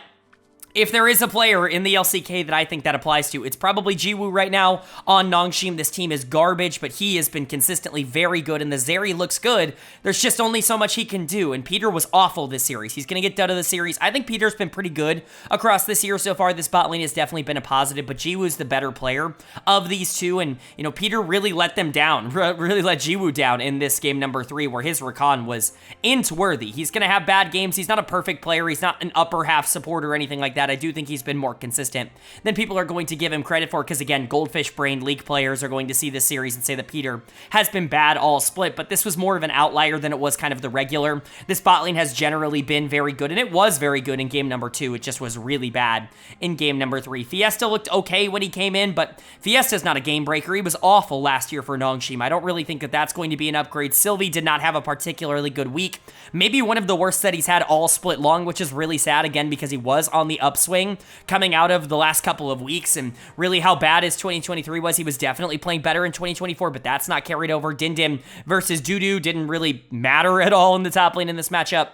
if there is a player in the LCK that I think that applies to, it's probably Jiwoo right now on Nongshim. This team is garbage, but he has been consistently very good, and the Zeri looks good. There's just only so much he can do, and Peter was awful this series. He's going to get done of the series. I think Peter's been pretty good across this year so far. This bot lane has definitely been a positive, but Jiwoo's the better player of these two, and, you know, Peter really let them down, really let Jiwoo down in this game number 3, where his recon was int-worthy. He's going to have bad games. He's not a perfect player. He's not an upper half support or anything like that. I do think he's been more consistent than people are going to give him credit for, because again, goldfish-brained League players are going to see this series and say that Peter has been bad all split, but this was more of an outlier than it was kind of the regular. This bot lane has generally been very good, and it was very good in game number 2. It just was really bad in game number 3. Fiesta looked okay when he came in, but Fiesta's not a game breaker. He was awful last year for Nongshim. I don't really think that that's going to be an upgrade. Sylvie did not have a particularly good week. Maybe one of the worst that he's had all split long, which is really sad, again, because he was on the upswing coming out of the last couple of weeks, and really how bad his 2023 was. He was definitely playing better in 2024, but that's not carried over. Din Din versus Dudu didn't really matter at all in the top lane in this matchup.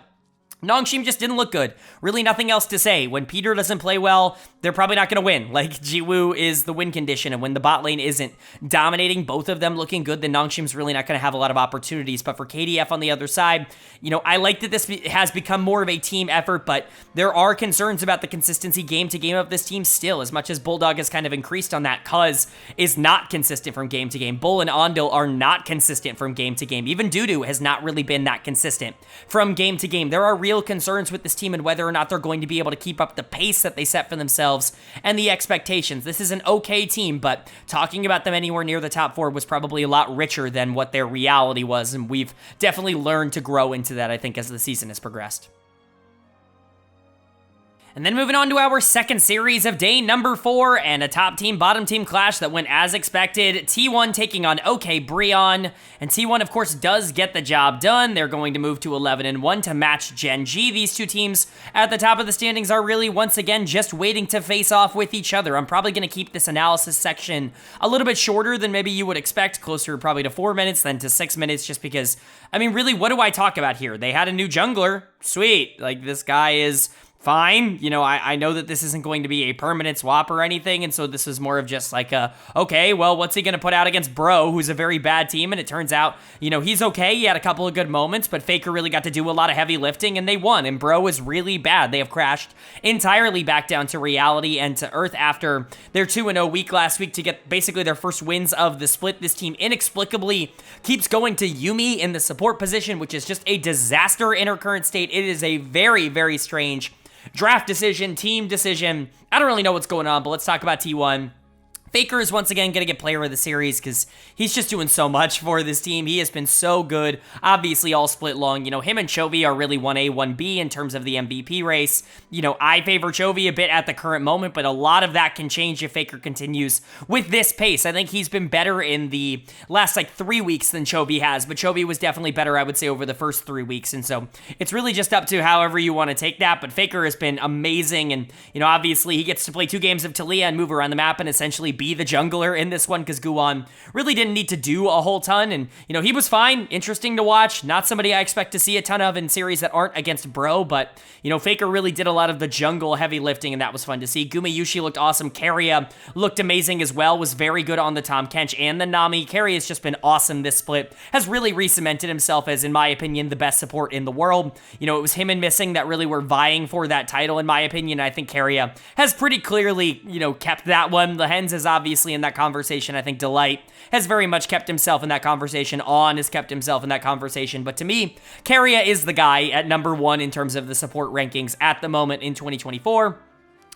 Nongshim just didn't look good. Really nothing else to say. When Peter doesn't play well, they're probably not going to win. Like, Jiwoo is the win condition, and when the bot lane isn't dominating, both of them looking good, then Nongshim's really not going to have a lot of opportunities. But for KDF on the other side, you know, I like that this has become more of a team effort, but there are concerns about the consistency game to game of this team still, as much as Bulldog has kind of increased on that. Cuz is not consistent from game to game. Bull and Ondil are not consistent from game to game. Even Dudu has not really been that consistent from game to game. There are real concerns with this team and whether or not they're going to be able to keep up the pace that they set for themselves and the expectations. This is an okay team, but talking about them anywhere near the top 4 was probably a lot richer than what their reality was, and we've definitely learned to grow into that, I think, as the season has progressed. And then moving on to our second series of day number 4, and a top team, bottom team clash that went as expected. T1 taking on OK BRION, and T1, of course, does get the job done. They're going to move to 11-1 to match Gen.G. These two teams at the top of the standings are really, once again, just waiting to face off with each other. I'm probably going to keep this analysis section a little bit shorter than maybe you would expect, closer probably to 4 minutes than to 6 minutes, just because, I mean, really, what do I talk about here? They had a new jungler. Sweet. Like, this guy is fine. You know, I know that this isn't going to be a permanent swap or anything, and so this is more of just like a, okay, well, what's he going to put out against Bro, who's a very bad team, and it turns out, you know, he's okay. He had a couple of good moments, but Faker really got to do a lot of heavy lifting, and they won, and Bro is really bad. They have crashed entirely back down to reality and to Earth after their 2-0 week last week to get basically their first wins of the split. This team inexplicably keeps going to Yuumi in the support position, which is just a disaster in her current state. It is a very, very strange draft decision, team decision. I don't really know what's going on, but let's talk about T1. Faker is once again going to get player of the series because he's just doing so much for this team. He has been so good, obviously all split long. You know, him and Chovy are really 1A, 1B in terms of the MVP race. You know, I favor Chovy a bit at the current moment, but a lot of that can change if Faker continues with this pace. I think he's been better in the last, 3 weeks than Chovy has, but Chovy was definitely better, I would say, over the first 3 weeks, and so it's really just up to however you want to take that, but Faker has been amazing, and, you know, obviously he gets to play 2 games of Talia and move around the map and essentially be the jungler in this one because Guwon really didn't need to do a whole ton, and, you know, he was fine, interesting to watch, not somebody I expect to see a ton of in series that aren't against Bro, but, you know, Faker really did a lot of the jungle heavy lifting, and that was fun to see. Gumayushi looked awesome. KT looked amazing as well, was very good on the Tahm Kench and the Nami. KT has just been awesome this split, has really re-cemented himself as, in my opinion, the best support in the world. You know, it was him and Missing that really were vying for that title, in my opinion. I think KT has pretty clearly, you know, kept that one. The Hens is obviously in that conversation. I think Delight has very much kept himself in that conversation. On has kept himself in that conversation. But to me, KT is the guy at number 1 in terms of the support rankings at the moment in 2024.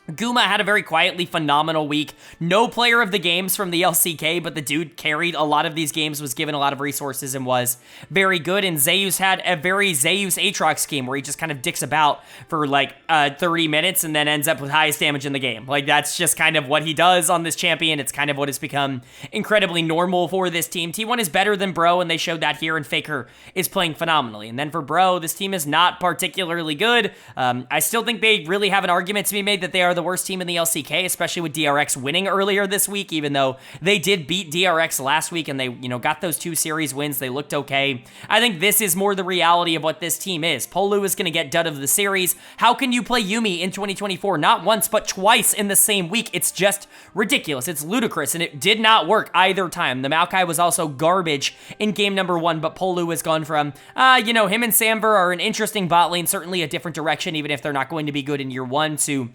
Guma had a very quietly phenomenal week. No player of the games from the LCK, but the dude carried a lot of these games, was given a lot of resources, and was very good. And Zeus had a very Zeus Aatrox game where he just kind of dicks about for 30 minutes and then ends up with highest damage in the game. That's just kind of what he does on this champion. It's kind of what has become incredibly normal for this team. T1 is better than Bro, and they showed that here, and Faker is playing phenomenally. And then for Bro, this team is not particularly good. I still think they really have an argument to be made that they are the worst team in the LCK, especially with DRX winning earlier this week, even though they did beat DRX last week and they, you know, got those 2 series wins. They looked okay. I think this is more the reality of what this team is. Polu is going to get dud of the series. How can you play Yuumi in 2024? Not once, but twice in the same week. It's just ridiculous. It's ludicrous, and it did not work either time. The Maokai was also garbage in game number 1, but Polu has gone from, you know, him and Samver are an interesting bot lane, certainly a different direction, even if they're not going to be good in year 1, to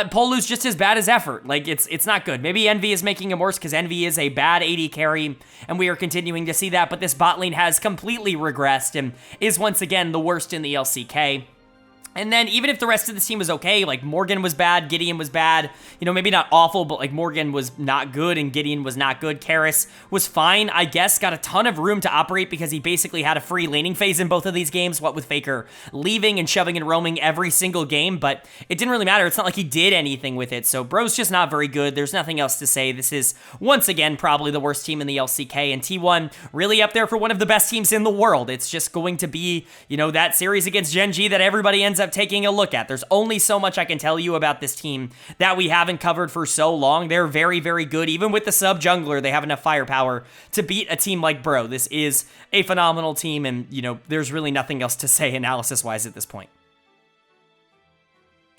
Polu's just as bad as effort. It's not good. Maybe Envy is making him worse because Envy is a bad AD carry, and we are continuing to see that, but this bot lane has completely regressed and is once again the worst in the LCK. And then even if the rest of the team was okay, Morgan was bad, Gideon was bad, you know, maybe not awful, but Morgan was not good and Gideon was not good. Karis was fine, I guess, got a ton of room to operate because he basically had a free laning phase in both of these games, what with Faker leaving and shoving and roaming every single game, but it didn't really matter. It's not like he did anything with it, so Bro's just not very good. There's nothing else to say. This is, once again, probably the worst team in the LCK, and T1 really up there for one of the best teams in the world. It's just going to be, you know, that series against Gen.G that everybody ends up taking a look at. There's only so much I can tell you about this team that we haven't covered for so long. They're very, very good. Even with the sub jungler, they have enough firepower to beat a team like Bro. This is a phenomenal team, and, you know, there's really nothing else to say analysis-wise at this point.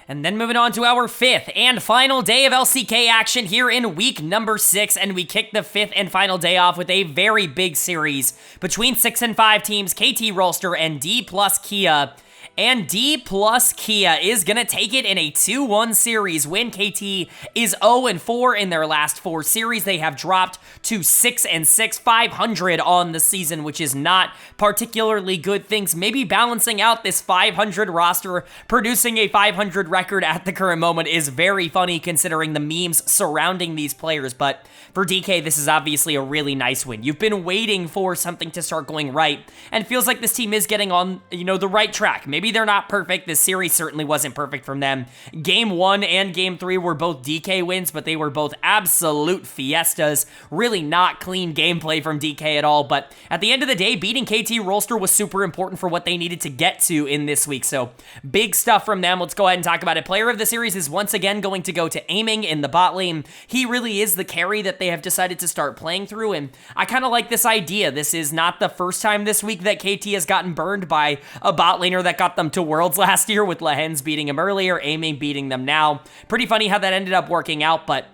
And then moving on to our 5th and final day of LCK action here in week number 6, and we kick the 5th and final day off with a very big series between 6 and 5 teams, KT Rolster and Dplus KIA. And Dplus KIA is going to take it in a 2-1 series win. KT is 0-4 in their last 4 series. They have dropped to 6-6, 500 on the season, which is not particularly good things. Maybe balancing out this 500 roster, producing a 500 record at the current moment is very funny considering the memes surrounding these players. But for DK, this is obviously a really nice win. You've been waiting for something to start going right, and it feels like this team is getting on, you know, the right track. Maybe they're not perfect. This series certainly wasn't perfect from them. Game 1 and Game 3 were both DK wins, but they were both absolute fiestas. Really not clean gameplay from DK at all, but at the end of the day, beating KT Rolster was super important for what they needed to get to in this week, so big stuff from them. Let's go ahead and talk about it. Player of the series is once again going to go to Aiming in the bot lane. He really is the carry that they have decided to start playing through, and I kind of like this idea. This is not the first time this week that KT has gotten burned by a bot laner that got them to Worlds last year, with Lehens beating him earlier, Aiming beating them now. Pretty funny how that ended up working out, but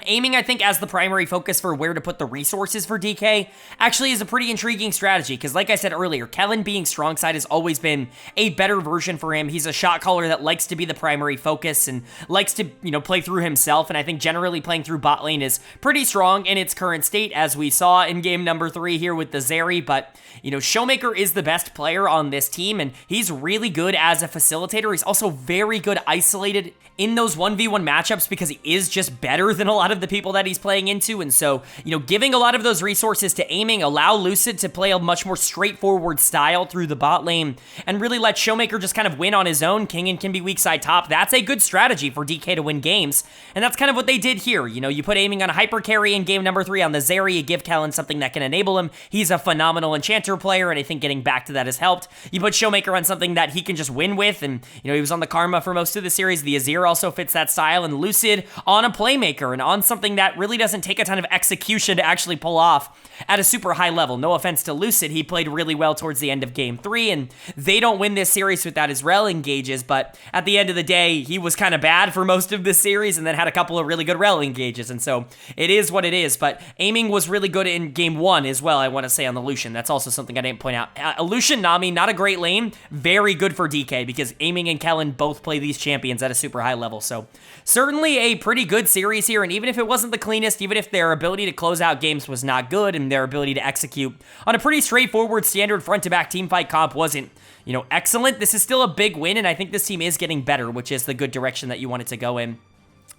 Aiming, I think, as the primary focus for where to put the resources for DK actually is a pretty intriguing strategy, because like I said earlier, Kellen being strong side has always been a better version for him. He's a shot caller that likes to be the primary focus and likes to, you know, play through himself, and I think generally playing through bot lane is pretty strong in its current state, as we saw in game number 3 here with the Zeri, but, you know, Showmaker is the best player on this team, and he's really good as a facilitator. He's also very good isolated in those 1v1 matchups because he is just better than a lot of of the people that he's playing into, and so, giving a lot of those resources to aiming, allow Lucid to play a much more straightforward style through the bot lane, and really let Showmaker just kind of win on his own. Kingen can be weak side top. That's a good strategy for DK to win games, and that's kind of what they did here. You put aiming on a hyper carry in game number 3 on the Zeri, you give Kellen something that can enable him. He's a phenomenal enchanter player, and I think getting back to that has helped. You put Showmaker on something that he can just win with, and, he was on the Karma for most of the series. The Azir also fits that style, and Lucid on a playmaker and on something that really doesn't take a ton of execution to actually pull off at a super high level. No offense to Lucid, he played really well towards the end of game 3, and they don't win this series without his rel engages, but at the end of the day, he was kind of bad for most of this series and then had a couple of really good rel engages, and so it is what it is. But aiming was really good in game 1 as well, I want to say, on the Lucian. That's also something I didn't point out. Lucian Nami, not a great lane, very good for DK, because aiming and Kellen both play these champions at a super high level, so certainly a pretty good series here, and even if it wasn't the cleanest, even if their ability to close out games was not good, and their ability to execute on a pretty straightforward standard front-to-back teamfight comp wasn't, excellent, this is still a big win, and I think this team is getting better, which is the good direction that you want it to go in.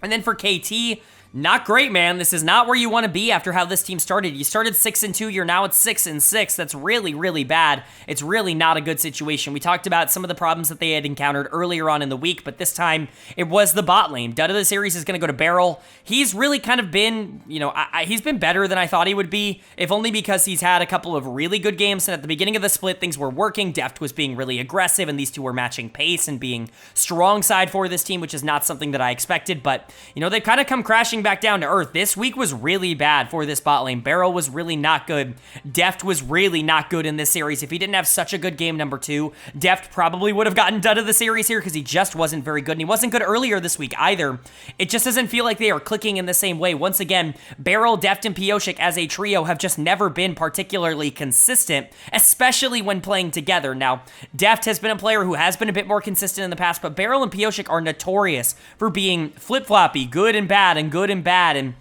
And then for KT, not great, man. This is not where you want to be after how this team started. You started 6-2, you're now at 6-6. That's really, really bad. It's really not a good situation. We talked about some of the problems that they had encountered earlier on in the week, but this time it was the bot lane. Dud of the series is going to go to Beryl. He's really kind of been, he's been better than I thought he would be, if only because he's had a couple of really good games, and at the beginning of the split, things were working. Deft was being really aggressive, and these two were matching pace and being strong side for this team, which is not something that I expected, but, they've kind of come crashing back down to earth. This week was really bad for this bot lane. Beryl was really not good. Deft was really not good in this series. If he didn't have such a good game number 2, Deft probably would have gotten done of the series here, because he just wasn't very good, and he wasn't good earlier this week either. It just doesn't feel like they are clicking in the same way. Once again, Beryl, Deft, and Pyosik as a trio have just never been particularly consistent, especially when playing together. Now, Deft has been a player who has been a bit more consistent in the past, but Beryl and Pyosik are notorious for being flip-floppy, good and bad, and good and bad, and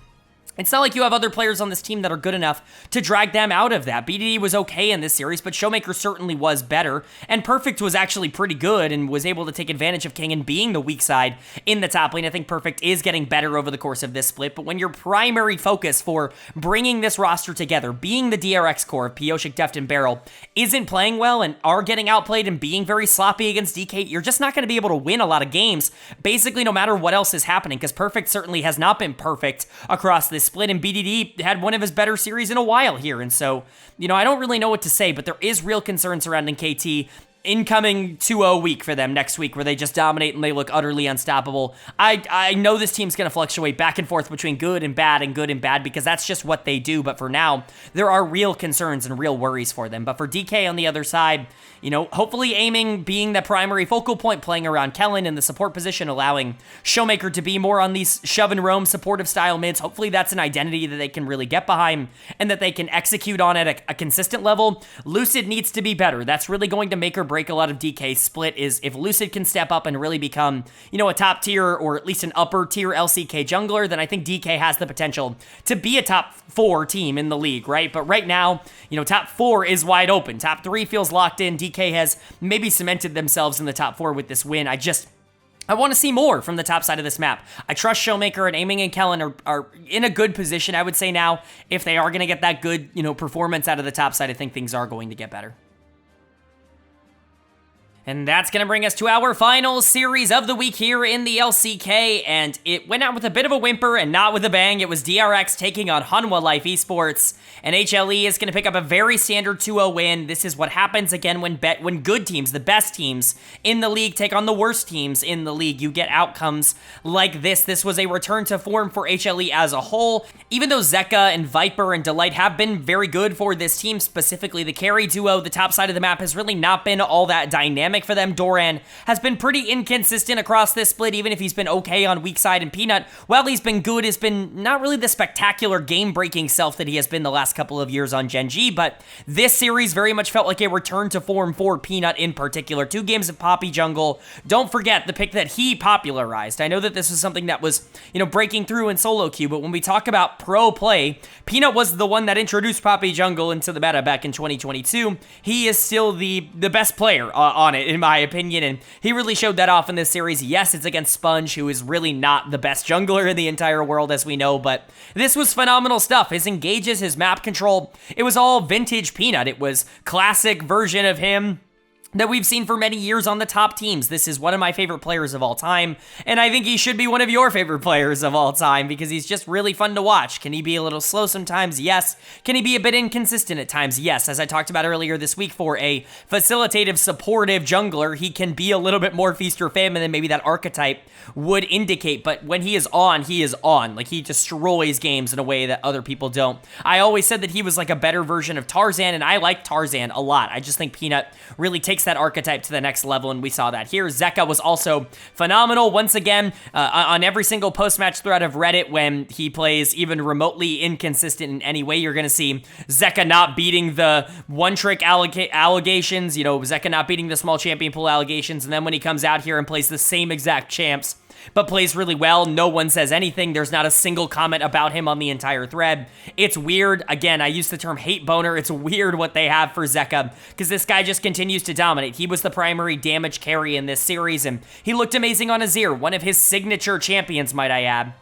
it's not like you have other players on this team that are good enough to drag them out of that. BDD was okay in this series, but Showmaker certainly was better, and Perfect was actually pretty good and was able to take advantage of Kingen being the weak side in the top lane. I think Perfect is getting better over the course of this split, but when your primary focus for bringing this roster together, being the DRX core of Pyosik, Deft, and Beryl, isn't playing well and are getting outplayed and being very sloppy against DK, you're just not going to be able to win a lot of games, basically no matter what else is happening, because Perfect certainly has not been perfect across this split, and BDD had one of his better series in a while here, and so, I don't really know what to say, but there is real concern surrounding KT. Incoming 2-0 week for them next week, where they just dominate and they look utterly unstoppable. I know this team's going to fluctuate back and forth between good and bad, because that's just what they do, but for now, there are real concerns and real worries for them. But for DK on the other side, hopefully aiming being the primary focal point, playing around Kellen in the support position, allowing Showmaker to be more on these shove and roam supportive style mids. Hopefully that's an identity that they can really get behind and that they can execute on at a consistent level. Lucid needs to be better. That's really going to make or break a lot of DK's split, is if Lucid can step up and really become, a top tier or at least an upper tier LCK jungler, then I think DK has the potential to be a top 4 team in the league, right? But right now, top 4 is wide open. Top 3 feels locked in. DK has maybe cemented themselves in the top 4 with this win. I want to see more from the top side of this map. I trust Showmaker, and aiming and Kellen are in a good position, I would say now. If they are going to get that good, performance out of the top side, I think things are going to get better. And that's going to bring us to our final series of the week here in the LCK, and it went out with a bit of a whimper and not with a bang. It was DRX taking on Hanwha Life Esports, and HLE is going to pick up a very standard 2-0 win. This is what happens again when good teams, the best teams in the league, take on the worst teams in the league. You get outcomes like this. This was a return to form for HLE as a whole. Even though Zeka and Viper and Delight have been very good for this team, specifically the carry duo, the top side of the map has really not been all that dynamic for them. Doran has been pretty inconsistent across this split, even if he's been okay on weak side, and Peanut, while he's been good, has been not really the spectacular game-breaking self that he has been the last couple of years on Gen.G, but this series very much felt like a return to form for Peanut in particular. 2 games of Poppy Jungle. Don't forget the pick that he popularized. I know that this was something that was, breaking through in solo queue, but when we talk about pro play, Peanut was the one that introduced Poppy Jungle into the meta back in 2022. He is still the best player on it it, in my opinion, and he really showed that off in this series. Yes, it's against Sponge, who is really not the best jungler in the entire world, as we know, but this was phenomenal stuff. His engages, his map control, it was all vintage Peanut. It was classic version of him that we've seen for many years on the top teams. This is one of my favorite players of all time, and I think he should be one of your favorite players of all time because he's just really fun to watch. Can he be a little slow sometimes? Yes. Can he be a bit inconsistent at times? Yes. As I talked about earlier this week, for a facilitative, supportive jungler, he can be a little bit more feast or famine than maybe that archetype would indicate, but when he is on, he is on. Like, he destroys games in a way that other people don't. I always said that he was like a better version of Tarzan, and I like Tarzan a lot. I just think Peanut really takes that archetype to the next level, and we saw that here. Zeka was also phenomenal once again on every single post-match thread of Reddit. When he plays even remotely inconsistent in any way, you're going to see Zeka not beating the one-trick allegations, you know, Zeka not beating the small champion pool allegations, and then when he comes out here and plays the same exact champs, but plays really well, no one says anything. There's not a single comment about him on the entire thread. It's weird. Again, I use the term hate boner. It's weird what they have for Zeka, because this guy just continues to dominate. He was the primary damage carry in this series, and he looked amazing on Azir, one of his signature champions, might I add.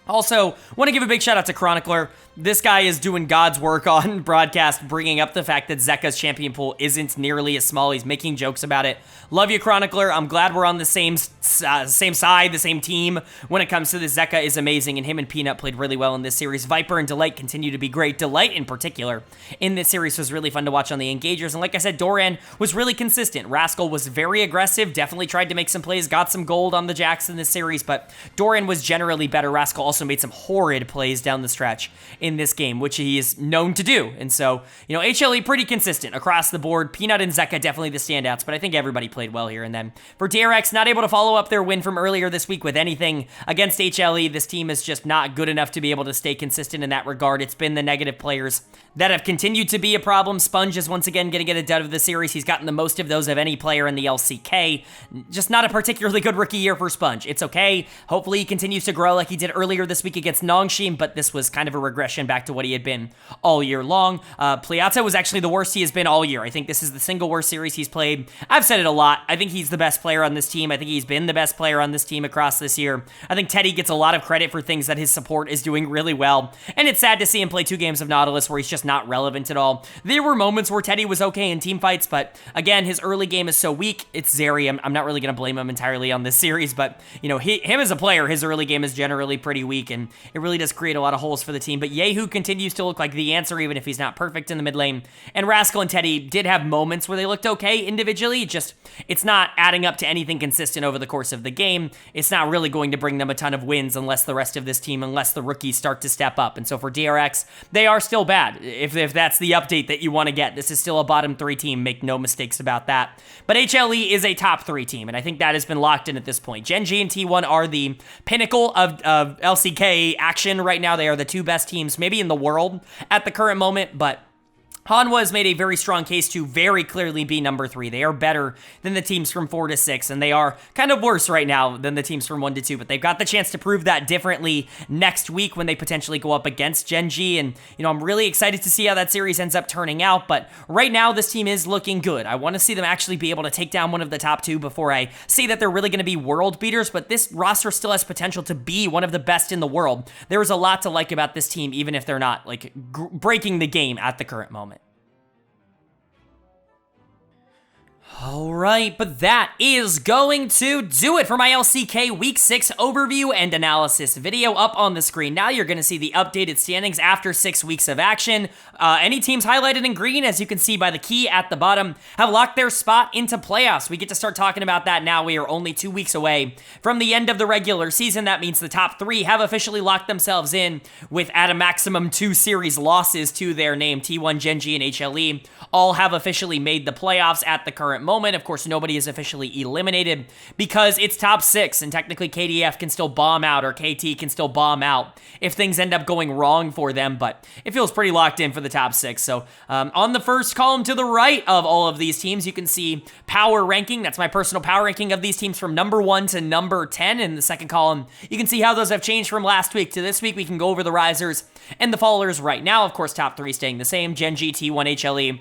Also, want to give a big shout out to Chronicler. This guy is doing God's work on broadcast, bringing up the fact that Zeka's champion pool isn't nearly as small. He's making jokes about it. Love you, Chronicler. I'm glad we're on the same side, the same team when it comes to this. Zeka is amazing, and him and Peanut played really well in this series. Viper and Delight continue to be great. Delight, in particular, in this series was really fun to watch on the engagers. And like I said, Doran was really consistent. Rascal was very aggressive, definitely tried to make some plays, got some gold on the Jax in this series, but Doran was generally better. Rascal also made some horrid plays down the stretch in this game, which he is known to do. And so, you know, HLE pretty consistent across the board. Peanut and Zeka definitely the standouts, but I think everybody played well here. And then for DRX, not able to follow up their win from earlier this week with anything against HLE. This team is just not good enough to be able to stay consistent in that regard. It's been the negative players that have continued to be a problem. Sponge is once again going to get a dud of the series. He's gotten the most of those of any player in the LCK. Just not a particularly good rookie year for Sponge. It's okay. Hopefully he continues to grow like he did earlier this week against Nongshim, but this was kind of a regression back to what he had been all year long. Pliata was actually the worst he has been all year. I think this is the single worst series he's played. I've said it a lot. I think he's the best player on this team. I think he's been the best player on this team across this year. I think Teddy gets a lot of credit for things that his support is doing really well, and it's sad to see him play 2 games of Nautilus where he's just not relevant at all. There were moments where Teddy was okay in team fights, but again, his early game is so weak. It's Zeri. I'm not really going to blame him entirely on this series, but you know, him as a player, his early game is generally pretty weak, and it really does create a lot of holes for the team. But Yehu continues to look like the answer, even if he's not perfect in the mid lane. And Rascal and Teddy did have moments where they looked okay individually, just it's not adding up to anything consistent over the course of the game. It's not really going to bring them a ton of wins unless the rest of this team, unless the rookies start to step up. And so for DRX, they are still bad. If that's the update that you want to get, this is still a bottom 3 team, make no mistakes about that. But HLE is a top 3 team, and I think that has been locked in at this point. Gen.G and T1 are the pinnacle of LCK action right now. They are the 2 best teams maybe in the world at the current moment, but Hanwha has made a very strong case to very clearly be number 3. They are better than the teams from 4 to 6, and they are kind of worse right now than the teams from 1 to 2, but they've got the chance to prove that differently next week when they potentially go up against Gen.G, and, you know, I'm really excited to see how that series ends up turning out, but right now this team is looking good. I want to see them actually be able to take down one of the top 2 before I say that they're really going to be world beaters, but this roster still has potential to be one of the best in the world. There is a lot to like about this team, even if they're not, like, breaking the game at the current moment. Alright, but that is going to do it for my LCK Week 6 overview and analysis video up on the screen. Now you're going to see the updated standings after 6 weeks of action. Any teams highlighted in green, as you can see by the key at the bottom, have locked their spot into playoffs. We get to start talking about that now. We are only 2 weeks away from the end of the regular season. That means the top 3 have officially locked themselves in with at a maximum 2 series losses to their name. T1, Gen.G, and HLE all have officially made the playoffs at the current moment. Of course, nobody is officially eliminated because it's top 6, and technically KDF can still bomb out, or KT can still bomb out if things end up going wrong for them, but it feels pretty locked in for the top 6. So on the first column to the right of all of these teams, you can see power ranking. That's my personal power ranking of these teams from number 1 to number 10. In the second column, you can see how those have changed from last week to this week. We can go over the risers and the fallers right now. Of course, top 3 staying the same: Gen.G, T1, HLE.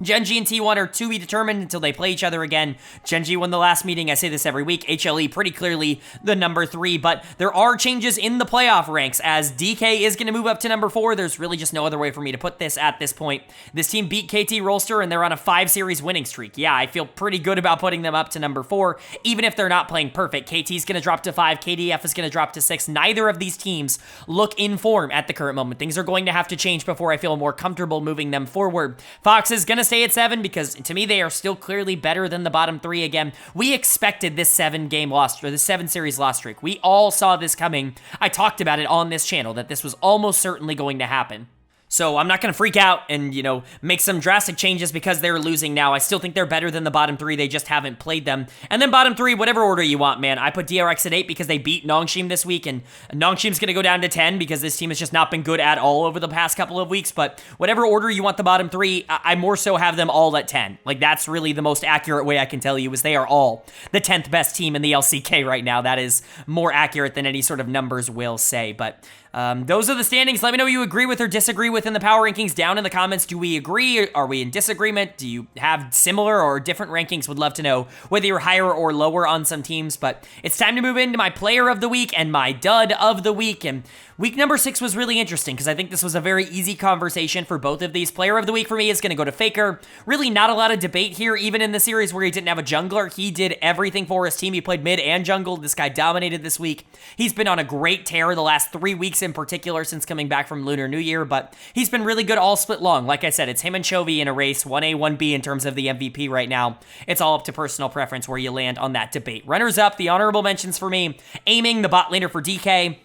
Gen.G and T1 are to be determined until they play each other again. Gen.G won the last meeting. I say this every week. HLE pretty clearly the number 3, but there are changes in the playoff ranks as DK is going to move up to number 4. There's really just no other way for me to put this at this point. This team beat KT Rolster and they're on a 5-series winning streak. Yeah, I feel pretty good about putting them up to number 4, even if they're not playing perfect. KT's going to drop to 5. KDF is going to drop to 6. Neither of these teams look in form at the current moment. Things are going to have to change before I feel more comfortable moving them forward. Fox is going to stay at 7 because to me they are still clearly better than the bottom 3. Again, we expected this 7-game loss or this 7-series loss streak. We all saw this coming. I talked about it on this channel that this was almost certainly going to happen. So I'm not going to freak out and, you know, make some drastic changes because they're losing now. I still think they're better than the bottom 3. They just haven't played them. And then bottom 3, whatever order you want, man. I put DRX at 8 because they beat Nongshim this week, and Nongshim's going to go down to 10 because this team has just not been good at all over the past couple of weeks. But whatever order you want the bottom 3, I more so have them all at 10. Like, that's really the most accurate way I can tell you is they are all the 10th best team in the LCK right now. That is more accurate than any sort of numbers will say. But those are the standings. Let me know what you agree with or disagree with in the power rankings down in the comments. Do we agree? Are we in disagreement? Do you have similar or different rankings? Would love to know whether you're higher or lower on some teams. But it's time to move into my player of the week and my dud of the week. And week number 6 was really interesting because I think this was a very easy conversation for both of these. Player of the week for me is going to go to Faker. Really not a lot of debate here, even in the series where he didn't have a jungler. He did everything for his team. He played mid and jungle. This guy dominated this week. He's been on a great tear the last 3 weeks in particular since coming back from Lunar New Year, but he's been really good all split long. Like I said, it's him and Chovy in a race, 1A, 1B in terms of the MVP right now. It's all up to personal preference where you land on that debate. Runners up, the honorable mentions for me, aiming the bot laner for DK.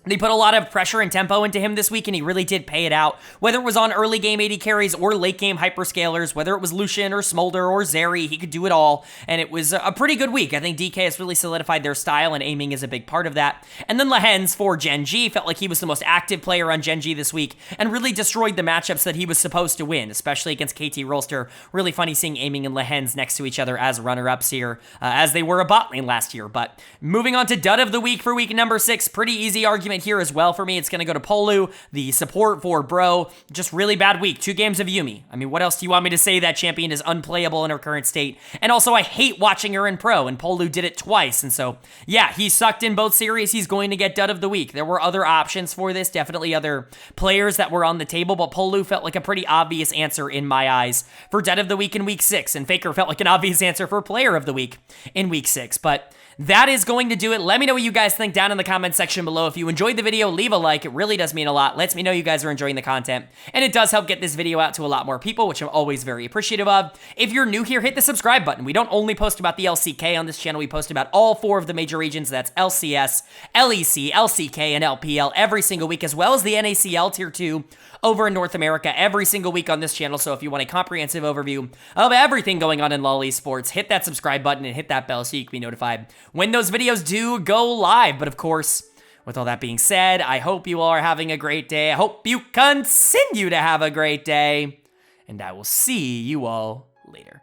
They put a lot of pressure and tempo into him this week, and he really did pay it out. Whether it was on early game AD carries or late game hyperscalers, whether it was Lucian or Smolder or Zeri, he could do it all, and it was a pretty good week. I think DK has really solidified their style, and aiming is a big part of that. And then Lehens for Gen.G felt like he was the most active player on Gen.G this week, and really destroyed the matchups that he was supposed to win, especially against KT Rolster. Really funny seeing aiming and Lehens next to each other as runner-ups here, as they were a bot lane last year. But moving on to dud of the week for week number 6, pretty easy argument here as well for me. It's going to go to Polu, the support for Bro. Just really bad week. 2 games of Yuumi. I mean, what else do you want me to say? That champion is unplayable in her current state. And also, I hate watching her in pro, and Polu did it twice. And so, yeah, he sucked in both series. He's going to get dud of the week. There were other options for this, definitely other players that were on the table, but Polu felt like a pretty obvious answer in my eyes for dud of the week in week 6, and Faker felt like an obvious answer for player of the week in week 6. But that is going to do it. Let me know what you guys think down in the comment section below. If you enjoyed the video, leave a like. It really does mean a lot. Lets me know you guys are enjoying the content, and it does help get this video out to a lot more people, which I'm always very appreciative of. If you're new here, hit the subscribe button. We don't only post about the LCK on this channel. We post about all 4 of the major regions. That's LCS, LEC, LCK, and LPL every single week, as well as the NACL Tier 2 over in North America every single week on this channel. So if you want a comprehensive overview of everything going on in LoL Esports, hit that subscribe button and hit that bell so you can be notified when those videos do go live. But of course, with all that being said, I hope you all are having a great day. I hope you continue to have a great day, and I will see you all later.